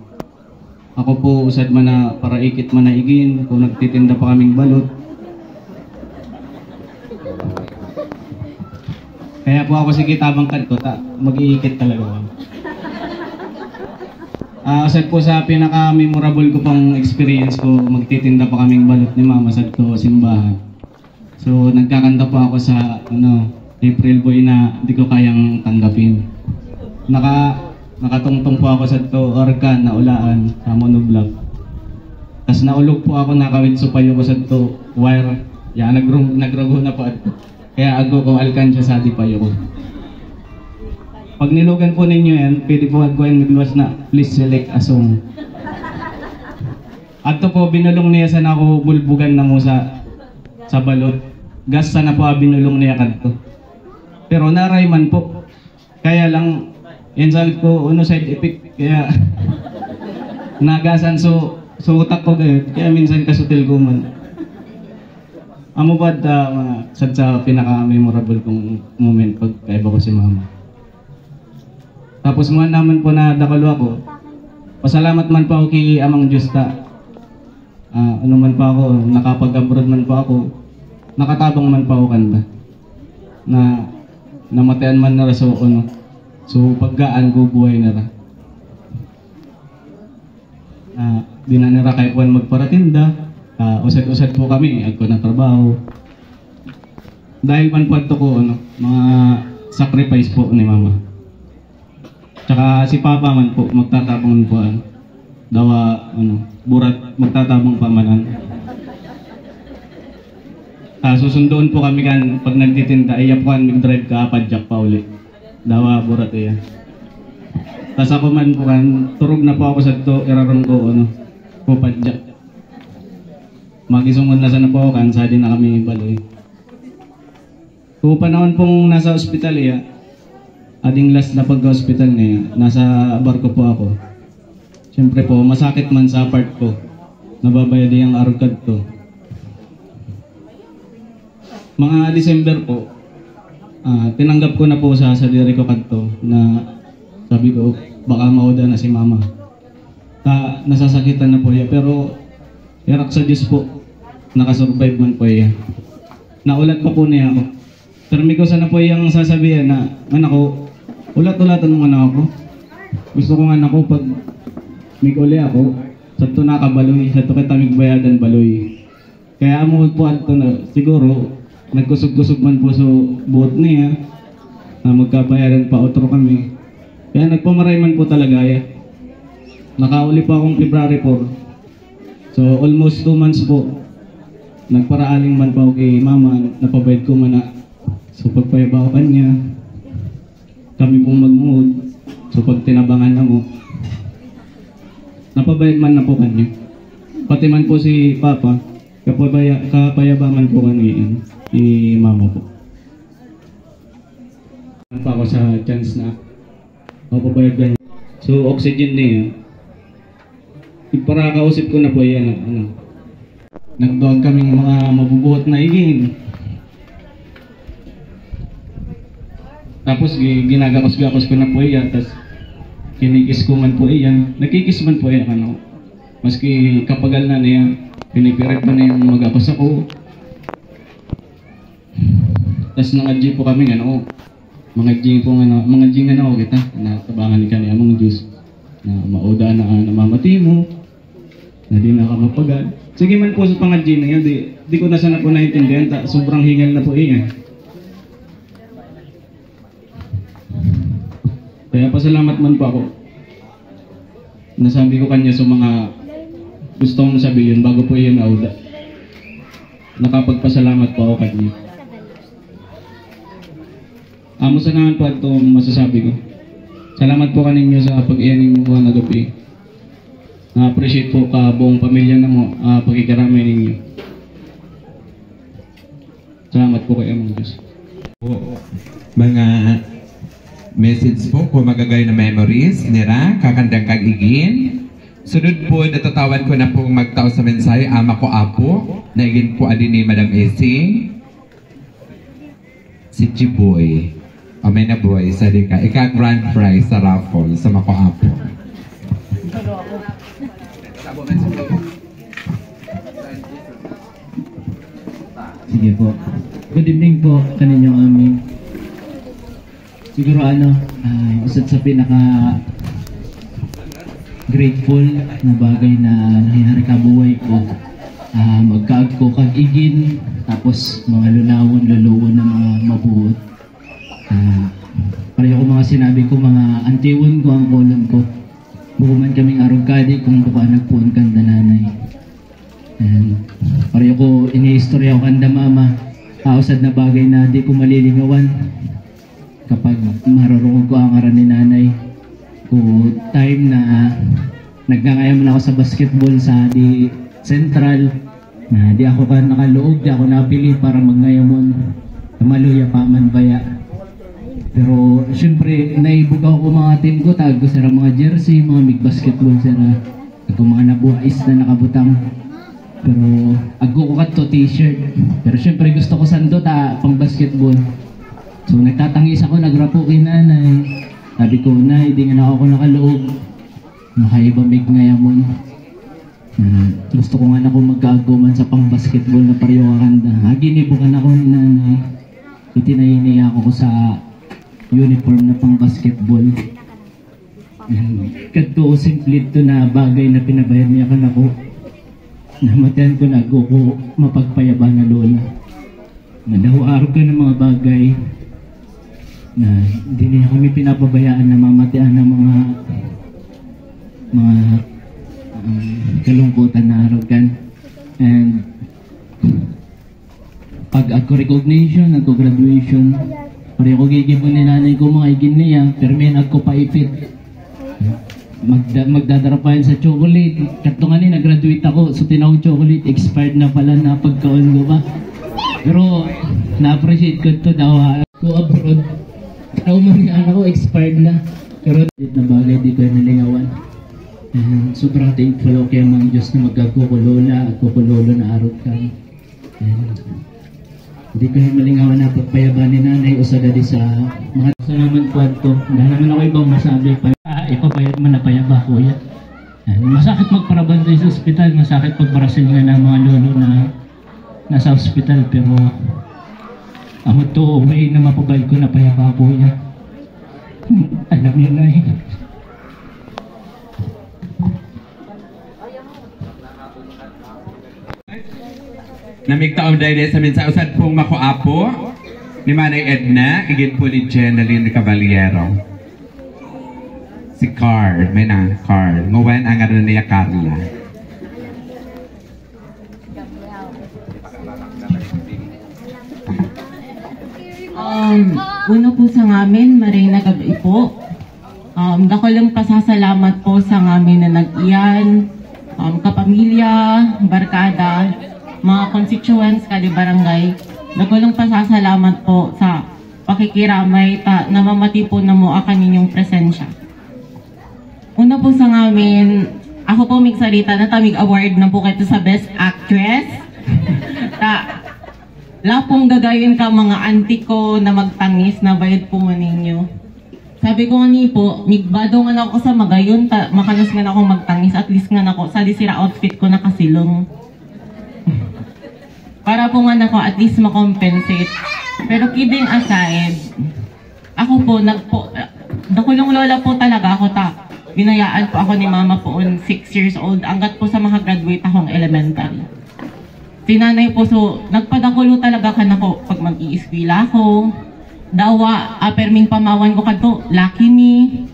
Ako po usad man na para ikit man na igin kung nagtitinda pa kaming balot. Kaya po ako sige tabang kadto mag-iikit talaga ako. Usad po sa pinaka-memorable ko pang experience ko, magtitinda pa kaming balot ni Mama sa simbahan. So nagkakanta po ako sa April Boy na di ko kayang tanggapin. Nakatungtong po ako sa organ na ulaan sa monoblog. Tapos naulog po ako, nakawit supayo ko sa wire. Ya, nagrago na po ako. Kaya ako ko alkansya sa di payo ko. Pag nilugan po ninyo yan, pwede po agawin magluwas na please select a song. At po binulong niya sana ako bulbugan na mo sa balot. Gas sana po binulong niya kadto. Pero naray man po. Kaya lang yan sabi ko, side effect, kaya nagasan so utak ko kaya minsan kasutil ko man. Amo ba mga sa pinaka-memorable kong moment pag kaiba ko si Mama. Tapos mga naman po na dakalo ako, pasalamat man po ako kay Amang Diyos ano man pa ako, nakapag-abroad man po ako, nakatabang man pa ako kanta. Na namatayan man na raso so paggaan ko buhay na ra. Di na nira kay Juan magparatinda, usad-usad po kami, agko na trabaho. Dahil man po ito ko, mga sacrifice po ni Mama. Tsaka si Papa man po, magtatabang po, dawa, burat, magtatabang pa man. Susundoon po kami kan, pag nagtitinda, iyapuan, mag-drive ka, padjak pa ulit. Dawa, burat iya. Tas ako man po kan, turog na po ako sa ito, irarong ko, po padjak. Magisungon na sana po ako kan, sa din na kami baloy. Kung panahon pong nasa ospital iya, ading last na pagka-hospital niya, nasa barko po ako. Siyempre po, masakit man sa part ko. Nababayad yung arugad to. Mga December po, tinanggap ko na po sa diri ko kadto na sabi ko, baka mauda na si Mama. Nasasakitan na po iya, pero irak sa Diyos po, nakasurvive man po iya. Naulat pa po niya ako. Pero may ko sana po iyang sasabihan na, anak ko, ulat-ulatan mo anak ako. Gusto ko nga anak ko, pag may uli ako, sa ito nakabaloy, sa ito kita migbayadan baloy. Kaya amo po ato na, siguro, nagkusog-kusog man po sa buot niya, na magkabayaran pa otro kami. Kaya nagpamaray man po talaga ya. Nakauli pa akong February 4. So almost 2 months po, nagparaaling man pa ako kay Mama, napabayad ko man na. So pagpayaba ko kanya, kami pong magmuod. So pag tinabangan na mo, napabayad man na po kanya. Pati man po si Papa, kapayabaman po kanya ni Mama po. Pa ako sa chance na mapabayad kanya. So oxygen niya, para kausip ko na po yan. Nagduwag kaming mga mabubuot na iging. Tapos ginagakos-gakos ko na po iyan, tapos kinikis ko man po iyan. Nakikis man po iyan, ano. Maski kapagal na niya, pinipirit pa na yung mag-akos ako. Tapos nang-adji po kami, ano, mga jing ano kita, natabangan ni kanya mga Diyos, na mauda na namamati mo, na di nakamapagal. Sige man po sa pangadji na yun, di ko na sana po naintindihan, sobrang hingal na po iyan. Kaya pasalamat man po ako. Nasabi ko kanya sa mga gusto kong sabihin bago po iyan nauda. Nakapagpasalamat po ako kanya. Amo sa naman po ito masasabi ko. Salamat po kaninyo sa pag-iyaning mo na gabi. Na-appreciate po ka buong pamilya na mo pagkikaramay ninyo. Salamat po kayo mga Diyos. Mga message po kung magagay na memories nira kakandang kagigin. Sunod po natatawan ko na pong magtao sa mensahe ama ko apo na igin po adin ni Madam Esing si Chiboy. May na boy sa di ka ika grand prize sa raffle sa mako apo. Sige po. Good evening po kaninyong aming. Siguro usad sa pinaka grateful na bagay na nangyayari kabuhay ko. Magkaag ko kag-igin, tapos mga lulawon na mga mabuot. Pareho ko mga sinabi ko, mga antiwon ko ang kolon ko. Bukuman kaming arugkadi kung buka nagpuon kanda nanay. Pareho ko inihistorya ko kanda mama. Usad na bagay na di ko malilingawan. Kapag marurungog ko ang aran ni nanay, o time na nagkakayam na ako sa basketball sa di central, na di ako ka nakaluog, di ako napili para magnayamon, maluya pa man baya. Pero syempre, naibugaw ko mga team ko, tag ko sila mga jersey, mga big basketball sila, ako mga nabuhais na nakabutang. Pero aggo ko ka to t-shirt, pero syempre gusto ko sando pang basketball. So nagtatangis ako, nagrapo kay nanay. Sabi ko, nay, di nga na ako nakaloob. Nakaibamig ngayamon. Gusto ko nga na ako magkaaguman sa pang basketball na pareho kakanda. Ginibukan ako ni nanay. Itinayiniya ako sa uniform na pang basketball. Kadto ko simple ito na bagay na pinabayad niya kan ako. Namatayan ko na ko mapagpayaba na lola. Nadahuarog ka ng mga bagay na hindi niya kami pinapabayaan na mamatian ng mga kalungkutan na arogan. And pag ako recognition, ako graduation, pareho ko gigibon ni nanay ko mga igin niya, pero may ako paipit. Magdadarapayan sa chocolate. Katong nag-graduate ako, so tinawag chocolate, expired na pala na pagkaon ko ba. Pero na-appreciate ko ito daw ako abroad. Tao man nga ako, expired na. Pero na bagay di ko nalingawan. Sobrang thankful ako kaya mga Diyos na magkakukulola at kukulolo na araw ka. Hindi ko na malingawan na pagpayaban ni nanay o sa dadi sa mga salaman kwanto. Dahil naman ako ibang masabi pa. Ipapayad man na payaba ko yan. Masakit magparabantay sa ospital, masakit pagparasil nga ng mga lolo na nasa ospital, pero ang ito way na mapabay ko na payaba ko yan. Alam niyo na eh. Namigtaom dahil sa minsan usad pong makuapo ni Manay Edna, igit po ni Jenaline Caballero. Si Carl, may na Carl. Ngawan ang aran niya Carla. Uno po sa ngamin, Marina gabi po. Dako lang pasasalamat po sa ngamin na nag-iyan, kapamilya, barkada, mga constituents, kadi barangay. Dako lang pasasalamat po sa pakikiramay na mamati po na mo akan ninyong presensya. Una po sa ngamin, ako po may salita na tamig award na po kayo sa Best Actress. Lapong gagayon ka mga auntie ko na magtangis na bayad po ninyo. Sabi ko nga po, migbado nga na ako sa magayon, makalas nga na ako magtangis, at least nga na ako, sa disira outfit ko nakasilong. Para po nga na ako at least makompensate. Pero kidding aside, ako po, nakulong lola po talaga ako binayaan po ako ni mama po on 6 years old, hanggat po sa makagraduate akong elementary. Sinanay po, so nagpadakulo talaga ka na ko pag mag-iiskwila ako. Dawa, perming pamawan ko kadto, lucky me.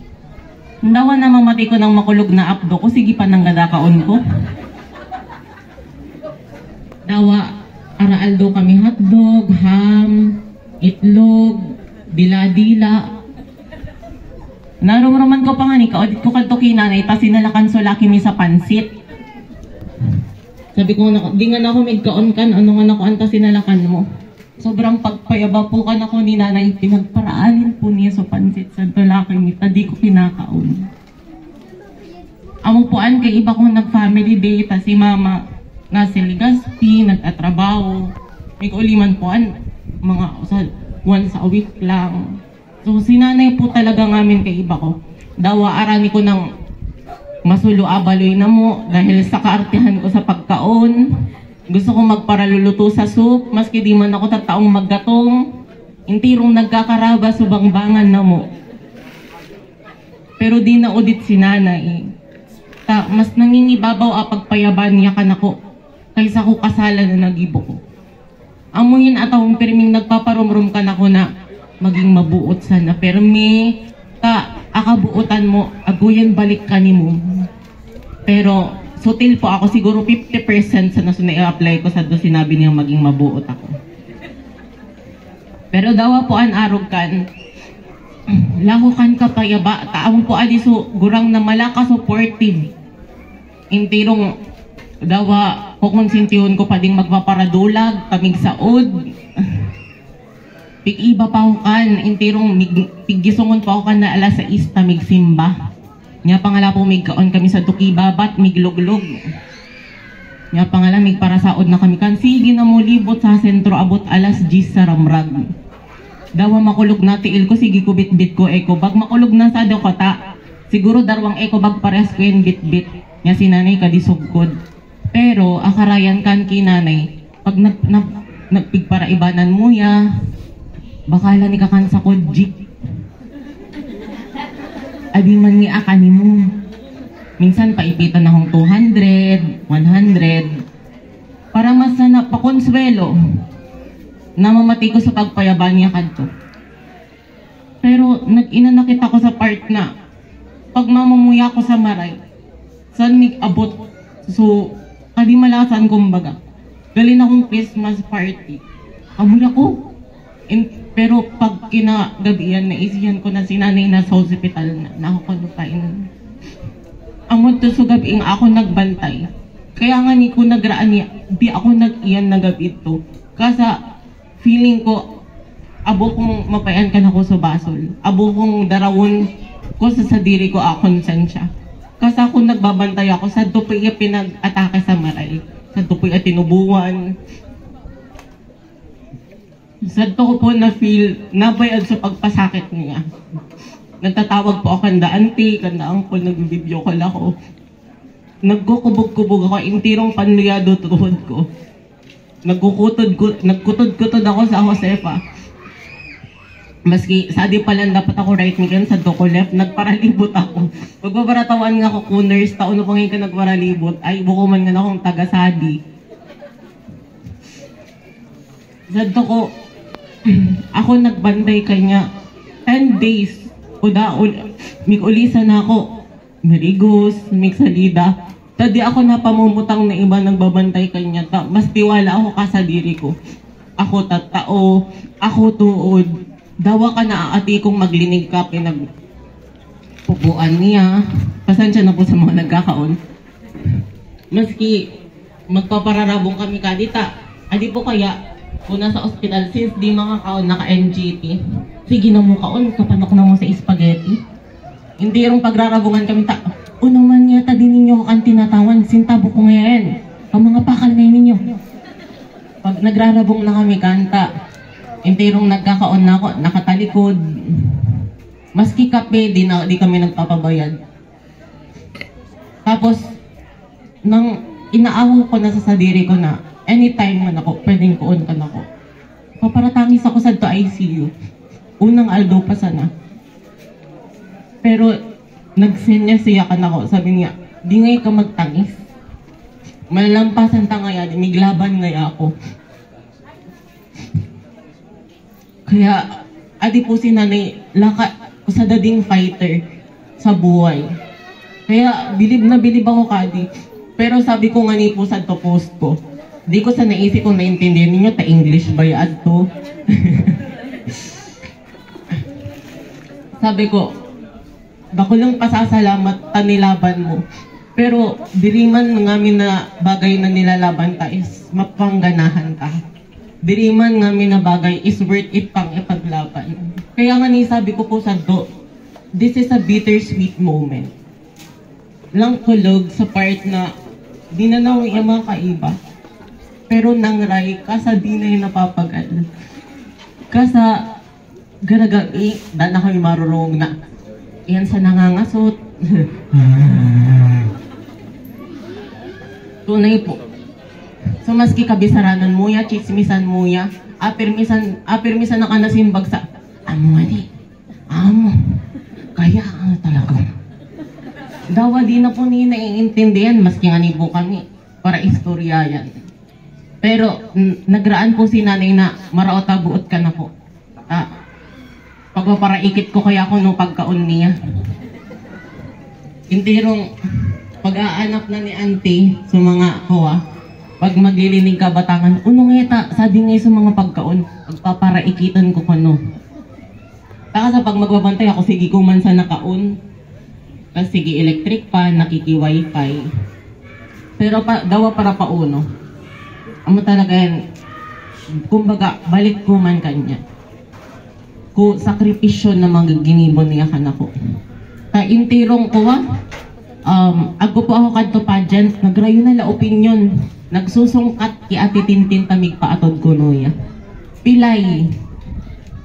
Dawa na mamati ko ng makulog na apdo ko, sige pa nang gadakaon ko. Dawa, araaldo kami hotdog, ham, itlog, dila-dila. Narumruman ko pa nga ni kaodit ko kadto kinanay, ta sinalakan so lucky me sa pansit. Sabi ko, di nga na ako magkaon kan, ano nga na ako anta sinalakan mo. Sobrang pagpayaba po ka na ko ni nanay, pinagparaalin po niya sa pansit sa tulaki ni, di ko kinakaon. Amo po an kay iba kong nag-family day, ta si mama nasa Legazpi, nag-atrabaho. May kauliman po an, mga once a week lang. So sinanay po talaga ngamin kay iba ko. Dawa arani ko ng masulo abaloy na mo dahil sa kaartihan ko sa pagkaon. Gusto ko magparaluluto sa soup, maski di man ako tataong maggatong. Intirong nagkakaraba subangbangan na mo. Pero di na udit si nanay. Mas nangingibabaw pagpayaban niya ka na ko kaysa ko kasala na nagibo ko. Amuhin atawang pirming nagpaparumrum ka na ko na maging mabuot sana. Permi, akabuutan mo, aguyan balik ka ni mo. Pero, sutil po ako, siguro 50% sa nasunay i-apply ko sa doon sinabi niyang maging mabuot ako. Pero dawa po an arog kan, lahukan ka payaba, taong po aliso, gurang na malaka supportive. Intirong, dawa, kukonsintihon ko pa ding magpaparadulag, kamig saod. Pig-iba pa ako kan, intirong piggisungon pa ako kan na alas 6 tamig simba. Nya pangala po mig kaon kami sa tukibabat, mig luglog. Nya pangala mig para saod na kami kan, sige na mo libot sa sentro abot alas 10 sa ramrag. Dawa makulog na tiil ko, sige ko bit-bit ko eko bag makulog na sa do kota. Siguro darwang eko bag pares ko yung bit-bit. Nya si nanay kadisugkod. Pero akarayan kan kinanay, pag nagpigpara ibanan mo ya, bakala ni kakan sa kodjik. Abi man ni akani mo. Minsan paipitan akong 200, 100. Para mas na pakonswelo. Namamati ko sa pagpayaban niya kadto. Pero nag-inanakit ako sa part na pag mamumuya ko sa maray, saan mig abot. So, kadi malasan kumbaga. Galin akong Christmas party. Amula ko. Pero pag kinagabihan na isiyan ko na sinanay na sa hospital na ako kalupain. Amot to so gabiing ako nagbantay. Kaya nga ni ko nagraan niya, di ako nag-iyan na gabi ito. Kasa feeling ko, abo kong mapayan ka na ko sa basol. Abo kong darawon ko sa sadiri ko akon siya. Kasa ako nagbabantay ako, sa tupoy pinag-atake sa maray. Sa tupoy tinubuan. Sad ko po na feel nabayad sa pagpasakit niya. Nagtatawag po ako kanda auntie, kanda uncle, nag-video call ako. Nagkukubog-kubog ako, intirong panliyado tuhod ko. Nagkutod-kutod ako sa Josefa. Maski sa di pala dapat ako right ngayon sa doko left, nagparalibot ako. Pagpaparatawan nga ako kuners, taon na pangin ka nagparalibot, ay buko man nga akong taga-sadi. Sad ko, ako nagbantay kanya 10 days. Mig ulisa na ako. Mirigos, mig salida. Tadi ako napamumutang na iba nagbabantay kanya. Mas tiwala ako ka sa diri ko. Ako tatao, ako tuod. Dawa ka na ati kong maglinig ka pinagpupuan niya. Pasensya na po sa mga nagkakaon. Maski magpapararabong kami kadita. Adi po kaya kung nasa ospital, since di mga kaon naka-NGT, sige na mo kaon, kapanok na mo sa spaghetti. Hindi yung pagrarabungan kami o naman yata din ninyo ang tinatawan, sintabo ko ngayon. Ang mga pakal ngayon ninyo. Pag nagrarabong na kami kanta, intirong nagkakaon na ako, nakatalikod. Maski kape, di kami nagpapabayad. Tapos, nang inaaho ko na sa sadiri ko na, anytime man ako, pwedeng kuon ka na ako. Paparatangis ako sa to ICU. Unang aldo pa sana. Pero, nagsenyasayakan ako. Sabi niya, di ngay ka magtangis. Malalampasan ta ngaya, miglaban ngaya ako. Kaya, adi po si nanay, sa dading fighter sa buhay. Kaya, bilib na bilib ako kadi. Pero sabi ko nga ni po sa to post ko, di ko sa naisip kung naintindihan ninyo, ta English ba yan to? Sabi ko, bako lang pasasalamat ta nilaban mo. Pero diriman ngamin na bagay na nilalaban ta is mapangganahan ka. Diriman ngamin na bagay is worth it pang ipaglaban. Kaya nga ni sabi ko po sa do, this is a bittersweet moment. Lang kulog sa part na di na nang yung mga kaiba. Pero nangray kasa di na yung napapagal. Kasa garagai, dahil na kami marurong na. Yan sa nangangasot. Tunay po. So maski kabisaranan mo ya, chismisan mo ya, apirmisan na ka nasimbag sa, amo adi, amo, kaya talaga. Dawa di na po ni naiintindihan, maski nga ni po kami, para istorya yan. Pero nagraan po si nanay na maraota buot ka na po. Pagpaparaikit ko kaya ako nung pagkaon niya. Intirong pag-aanap na ni auntie sa mga kuwa, pag maglilinig ka batangan, unong ngeta, sabi nga sa mga pagkaon, pagpaparaikitan ko kano. Taka sa pag magbabantay ako, sige kuman sa nakaon, tapos sige electric pa, nakiki-wifi. Pero dawa para pauno. Amo talaga yan, kumbaga, balik kuman kanya. Ku sakripisyo na magaginibon niya ka na ko. Ta intirong kuwa, ako po ako kadto pageant, nagrayo na la opinion, nagsusungkat ki ati tintin tamig paatod ko nuya. Pilay.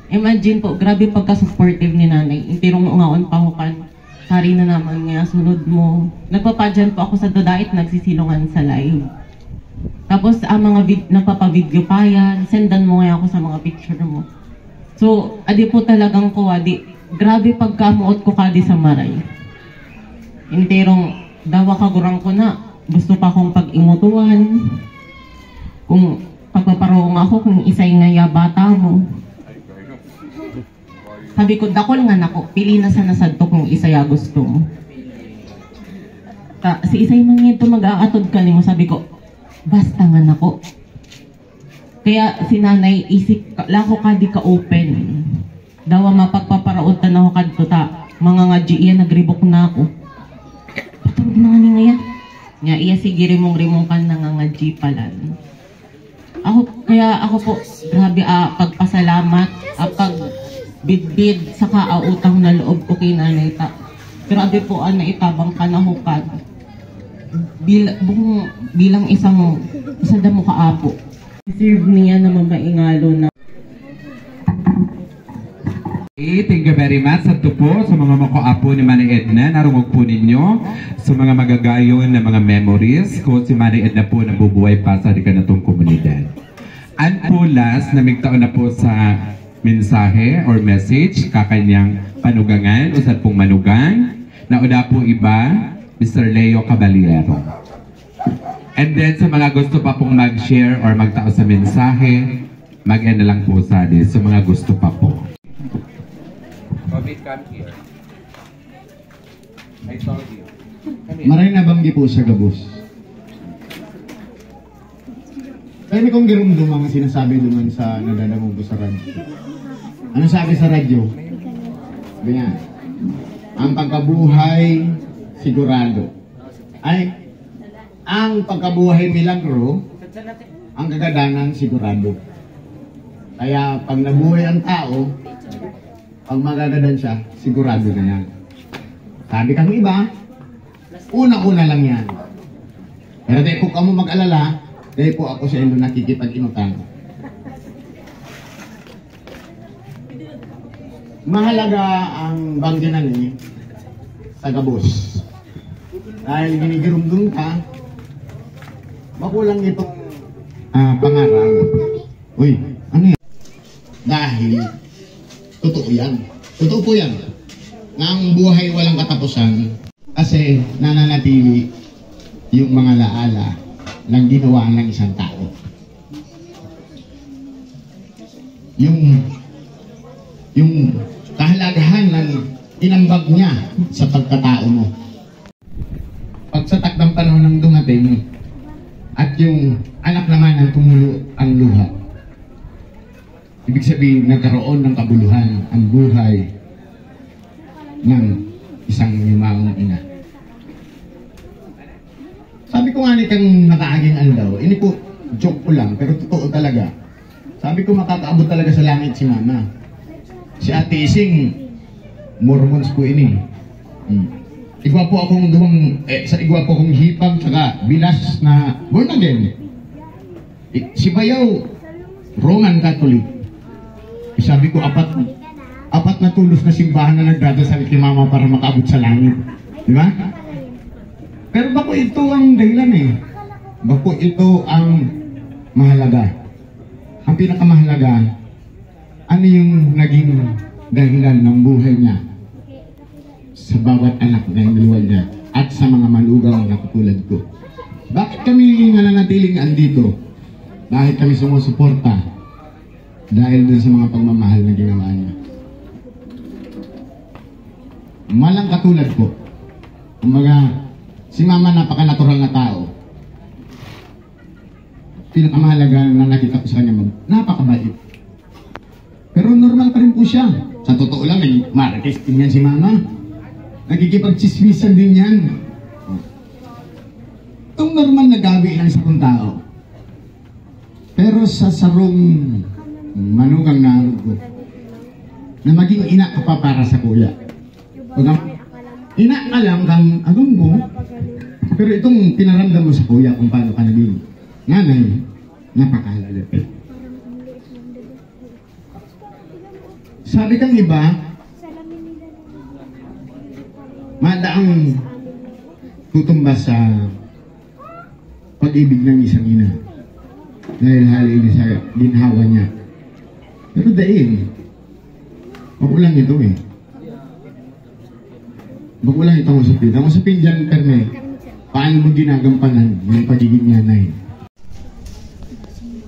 Imagine po, grabe pagka-supportive ni nanay. Intirong ungaon pahukan, sari na naman nga, sunod mo. Nagpa-pageant po ako sa dodait, nagsisilungan sa live. Tapos ang mga nagpapa-video pa yan, sendan mo nga ako sa mga picture mo. So, adi po talagang kuwa, grabe pagkamuot ko kadi sa maray. Intirong dawa kagurang ko na, gusto pa akong pag-imutuan. Kung pagpaparong ako, kung isay nga bata mo. Sabi ko, dakol nga nako, pili na sa nasadto kung isaya gusto mo. Si isay man ito mag-aatod ka mo, sabi ko, basta nga nako. Kaya si nanay, isip lang ko kadi ka-open. Dawa mapagpaparaotan ako kadto ta. Mga nga iya, nagribok na ako. Patulog na nga ni ngaya. Nga iya sige rimong kan na nga palan. Kaya ako po, grabe pagpasalamat, pagbidbid sa kaautang na loob ko kay nanay ta. Grabe po naitabang panahukad. Bilang isa damo kaapo. Deserve niya na mamaingalo na. Thank you very much sa po sa mga makaapo ni Manay Edna. Narungog po ninyo sa mga magagayon na mga memories kung si Manay Edna po nabubuhay pa sa ganitong komunidad. And po last, namigtaon na po sa mensahe or message kakanyang panugangan, usad pong manugang. Nauna po iba, Mr. Leo Caballero. And then sa mga gusto pa pong mag-share or magtao sa mensahe, mag-end na lang po sa mga gusto pa po. Bobby, come here. I told you. Maray nabanggi po sa gabos. Kaya may kong girumdum ang sinasabi duman sa nadadamog ko sa radyo. Ano sabi sa radyo? Ganyan. Ang pagkabuhay sigurado. Ay, ang pagkabuhay milagro, ang kagadanan sigurado. Kaya pag nabuhay ang tao, pag magagadan siya, sigurado na yan. Sabi kang iba, una-una lang yan. Pero kung ka mo mag-alala, Dahil po ako sa inyo nakikipag-inutang. Mahalaga ang bangginan sa gabos. Dahil ginigirumdum ka, makulang itong pangarang. Uy, ano yan? Dahil, totoo yan. Totoo po yan. Na ang buhay walang katapusan kasi nananatili yung mga laala ng ginawa ng isang tao. Yung kahalagahan ng inambag niya sa pagkatao mo. Pag sa takdang panahon ng dumating at yung anak naman ang tumulo ang luha, ibig sabihin nagkaroon ng kabuluhan ang buhay ng isang yumaong ina. Sabi ko nga ni kang nakaaging aldaw, ini po joke ko lang pero totoo talaga. Sabi ko makakaabot talaga sa langit si mama. Si Ate Ising, Mormons po ini. Igwa po akong igwa po akong hipag saka bilas na born again. Si Bayaw, Roman Catholic. Sabi ko apat na tulos na simbahan na nagdadasal kay mama para makaabot sa langit. Di ba? Pero bako ito ang dahilan Bako ito ang mahalaga. Ang pinakamahalaga, ano yung naging dahilan ng buhay niya sa bawat anak na iniluwal niya at sa mga malugang na katulad ko. Bakit kami nananatiling andito? Bakit kami sumusuporta? Dahil dun sa mga pagmamahal na ginawa niya. Malang katulad ko. Kumbaga, si mama napaka-natural na tao. Pinakamahalaga na nakita ko sa kanya, napakabait. Pero normal pa rin po siya. Sa totoo lang, marites din yan si mama. Nagkikipag-chismisan din yan. Itong normal na gawi ng isang tao. Pero sa sarong manugang na ko, na maging ina ka pa para sa kuya. Ina ka lang kang agong mo, pero itong pinaramdam mo sa kuya kung paano ka naging nanay, napakahalaga. Sabi kang iba, madaang tutumba sa pag-ibig ng isang ina dahil halili sa ginhawa niya. Pero dahil, makulang ito makulang ito ang usapin. Ang usapin dyan, Perne, paano mo ginagampanan yung pagiging nanay?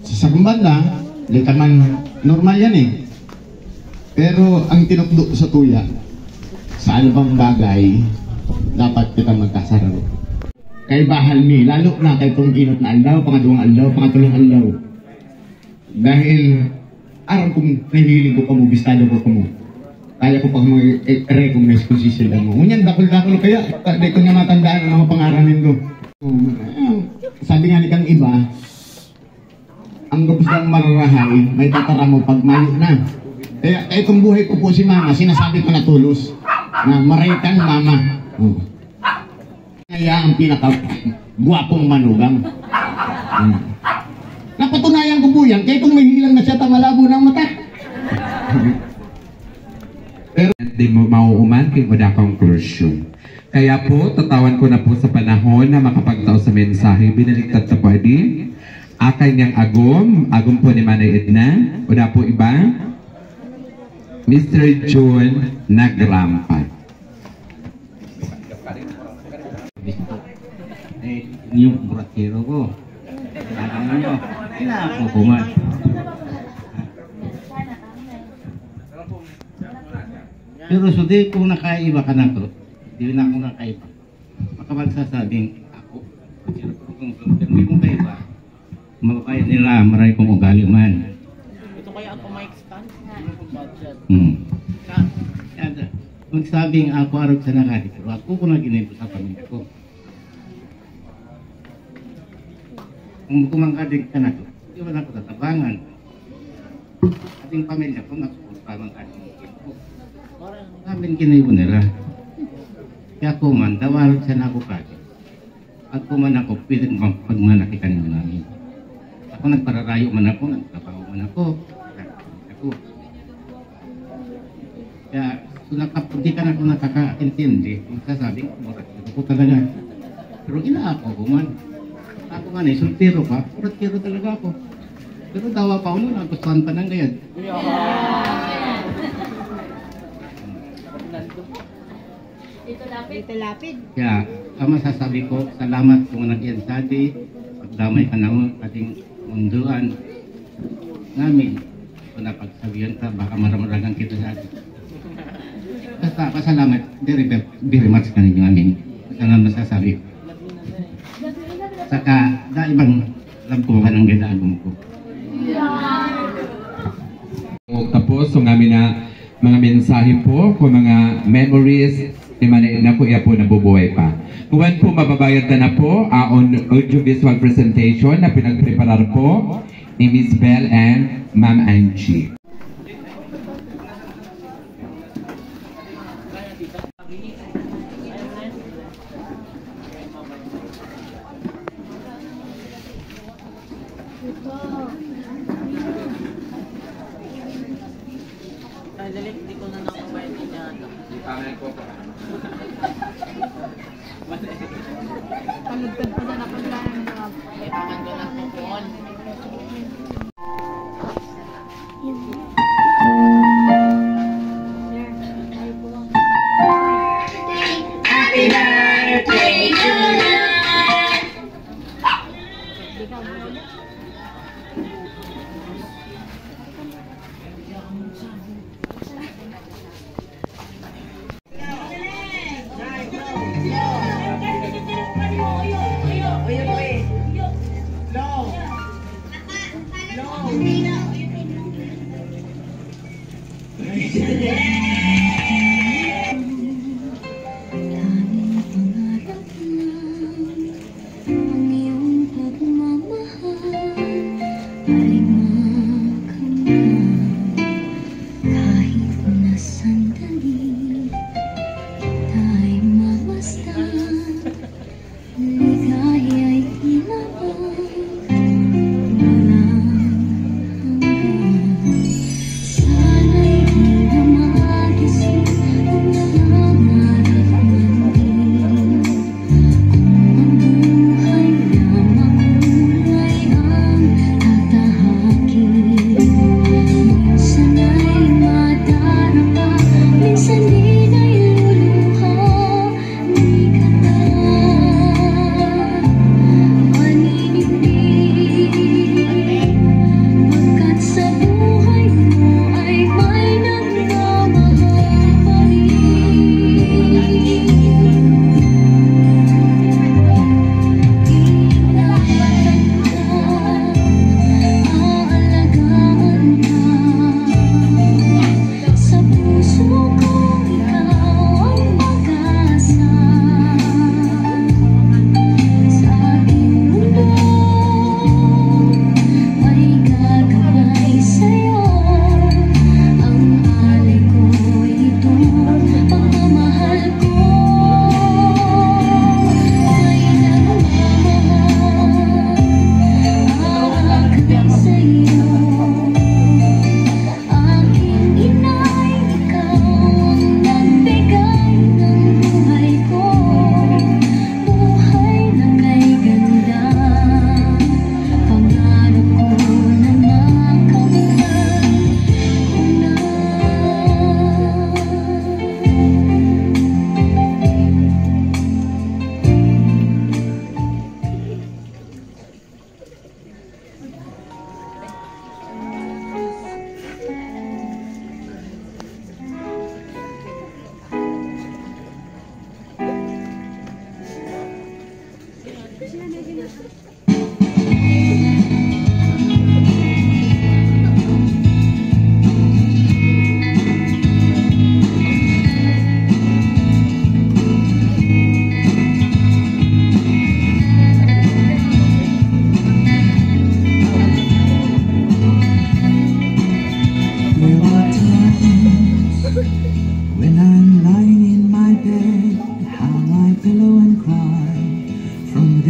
Sa kumbanda, lika man normal yan Pero ang tinukdo sa tuya, sa ano bang bagay, dapat kita magkasararo. Kay bahal mi, lalo na kay itong kinot na aldaw, pangadawang aldaw, pangatulong aldaw. Dahil, araw kong nahihilig ko kamo, bistado ko kamo. Kaya ko pag recognize kung sisila mo. Ngunyan, dakol-dakol kaya, di ko na matandaan ang mga pangaranin ko. Sabi nga ni kang iba, ang gabos ng mararahay, may tatara mo pag mayo na. Kaya itong buhay ko po si mama, sinasabi ko na tulos, na maraykan mama. Kaya ang pinaka-guwapong manugang. Napatunayan ko po yan, kaya kung may hilang na siya, tamalabo ng mata. Pero di mo mauuman kay wala conclusion. Kaya po, tatawan ko na po sa panahon na makapagtao sa mensahe, binaligtad sa pwede. Akay niyang agom po ni Manay Edna, wala po iba, Mr. John Nagrampat. Yung buratero ko, alam nyo, kailangan ko kuman. Pero so di kung nakaiba ka na to, di na ako nakaiba. Makapagsasabing ako, kung hindi mo kaiba, mababay nila maray kong ugali man. Ito kaya ako mic stand? Magsabing ako arog sa nakali, pero ako ko na ginito sa pamilya ko. Kung kumangkadig ka na to, hindi mo na ako tatabangan. Ating pamilya ko, nagsuportahan ka ko. Sabihin kinibo nila. Kaya ko man, dawarog siya na ako kagad. At kuman ako, pilit pagmanakitan mo namin. Ako nagpararayo man ako, nagtrabaho man ako. Kaya kung di ka na ako nakakaintindi, magsasabi ko talaga. Pero inaako ko man. Ako nga na, sultiro pa, purot-kiro talaga ako. Pero dawa pa ako nun, nagustuhan pa ng gayad. Dito lapid. Kaya, ang masasabi ko, salamat kung nag-iensadi, pagdamay ka ng ating munduan namin. Kung napagsabihan ka, baka maramaragang kita sa atin. Basta, pasalamat, very much ka ninyo amin. Ang masasabi ko. Saka, ibang alam ko ka ng ginagong ko. Tapos, ang aming na mga mensahe po, kung mga memories, na po iya po nabubuhay pa. Kung po mababayad na po on audiovisual presentation na pinagpreparar po ni Miss Belle and Ma'am Angie. Hindi ko na nakabayad niya. Palugtad pa na napaglaan ng job. Kailangan ko ng kupon. Happy birthday to you.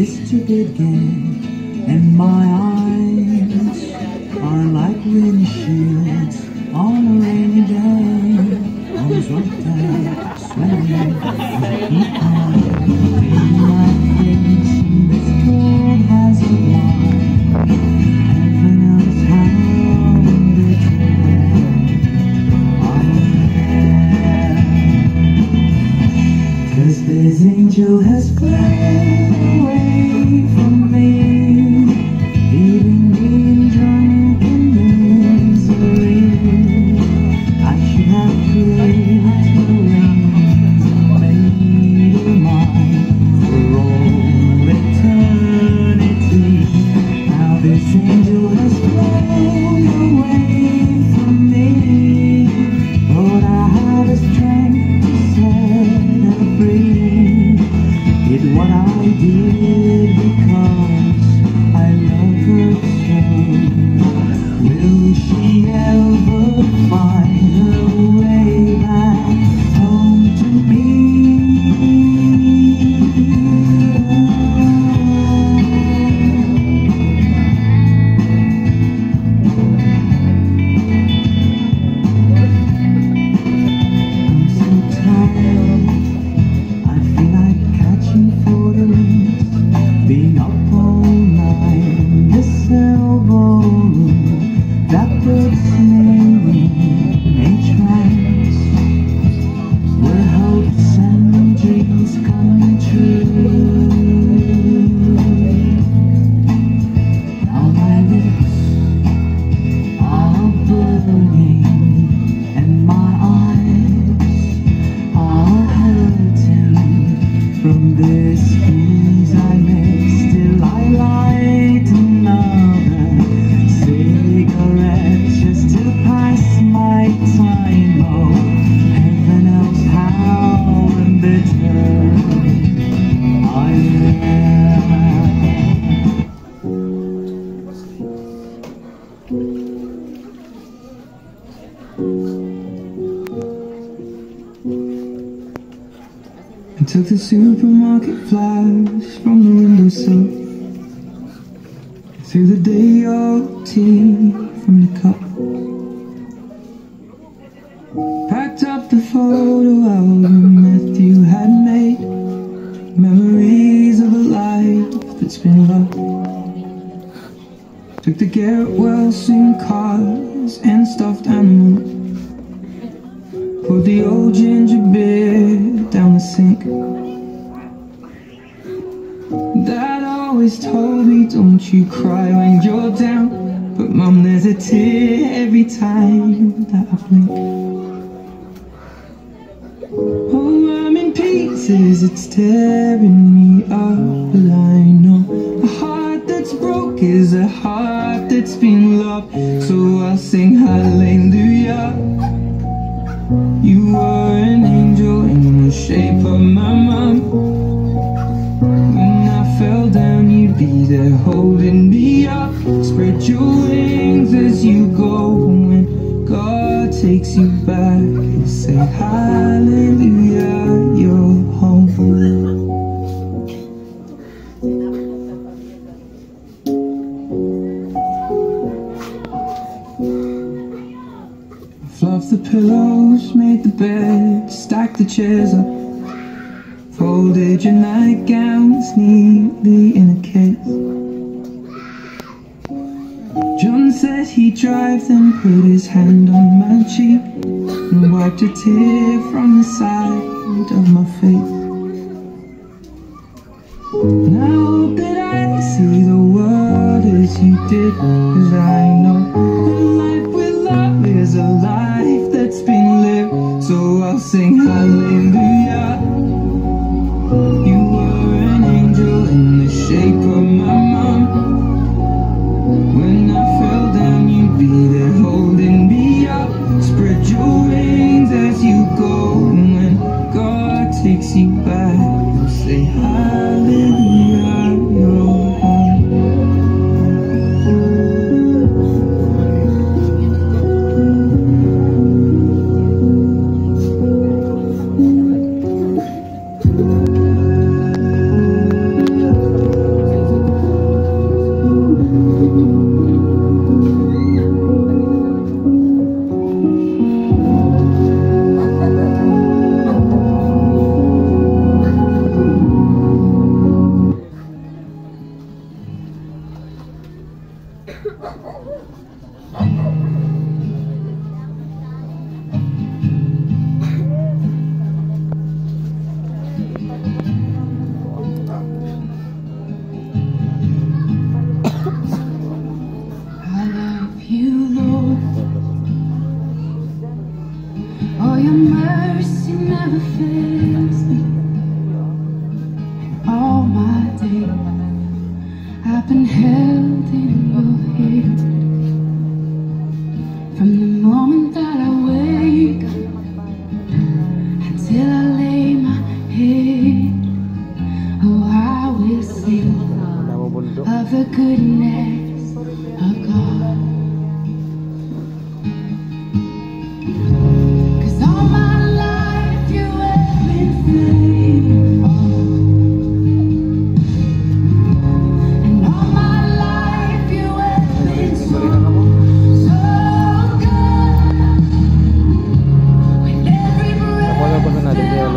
this to begin, and my eyes like windshields on a rainy day. Always right there, sweating as I keep on in my face. This girl has a line. Heaven knows how between I am. 'Cause this angel has flown away from me, leaving me drunk in misery. I should have clipped her wings, made her mine for all eternity. Now this angel has flown away from me, but I have the strength to set her free. Did what I did because I love her so. Will she ever find her way back home to me? I'm so tired, I feel like catching photos, being up all night in this elbow room that puts me in trance, where hopes and dreams come true. Now my lips are burning and my eyes are hurting from this squeeze I make. Still I light another cigarette just to pass my time. Oh, heaven knows how embittered I am. I took the supermarket flash from the windowsill, threw the day-old tea from the cup, packed up the photo album Matthew had made, memories of a life that's been loved. Took the Garrett Wilson cars and stuffed animals, poured the old ginger beer down the sink. Dad always told me, don't you cry when you're down, but Mum, there's a tear every time that I blink. Oh, I'm in pieces, it's tearing me up, but I know a heart that's broke is a heart that's been loved. So I'll sing hallelujah. You were an angel in the shape of my mom. When I fell down, you'd be there holding me up. Spread your wings as you go. When God takes you back, you say hallelujah, you're home. Fluffed the pillows, made the bed, stacked the chairs up, folded your nightgowns neatly in a case. John said he'd drive, then put his hand on my cheek and wiped a tear from the side of my face. And I hope that I see the world as you did, 'cause I know that life with love is a life that's been lived. So I'll sing hallelujah. You were an angel in the shape of my mom. When I fell down, you'd be there holding me up. Spread your wings as you go. When God takes you back, you'll say hallelujah, you're home. never fails me. All my days I've been held in your hand. From the moment that I wake up until I lay my head, oh, I will sing of the goodness of God. 'Cause all my life you have been faithful, and all my life you have been so good. With every breath that I am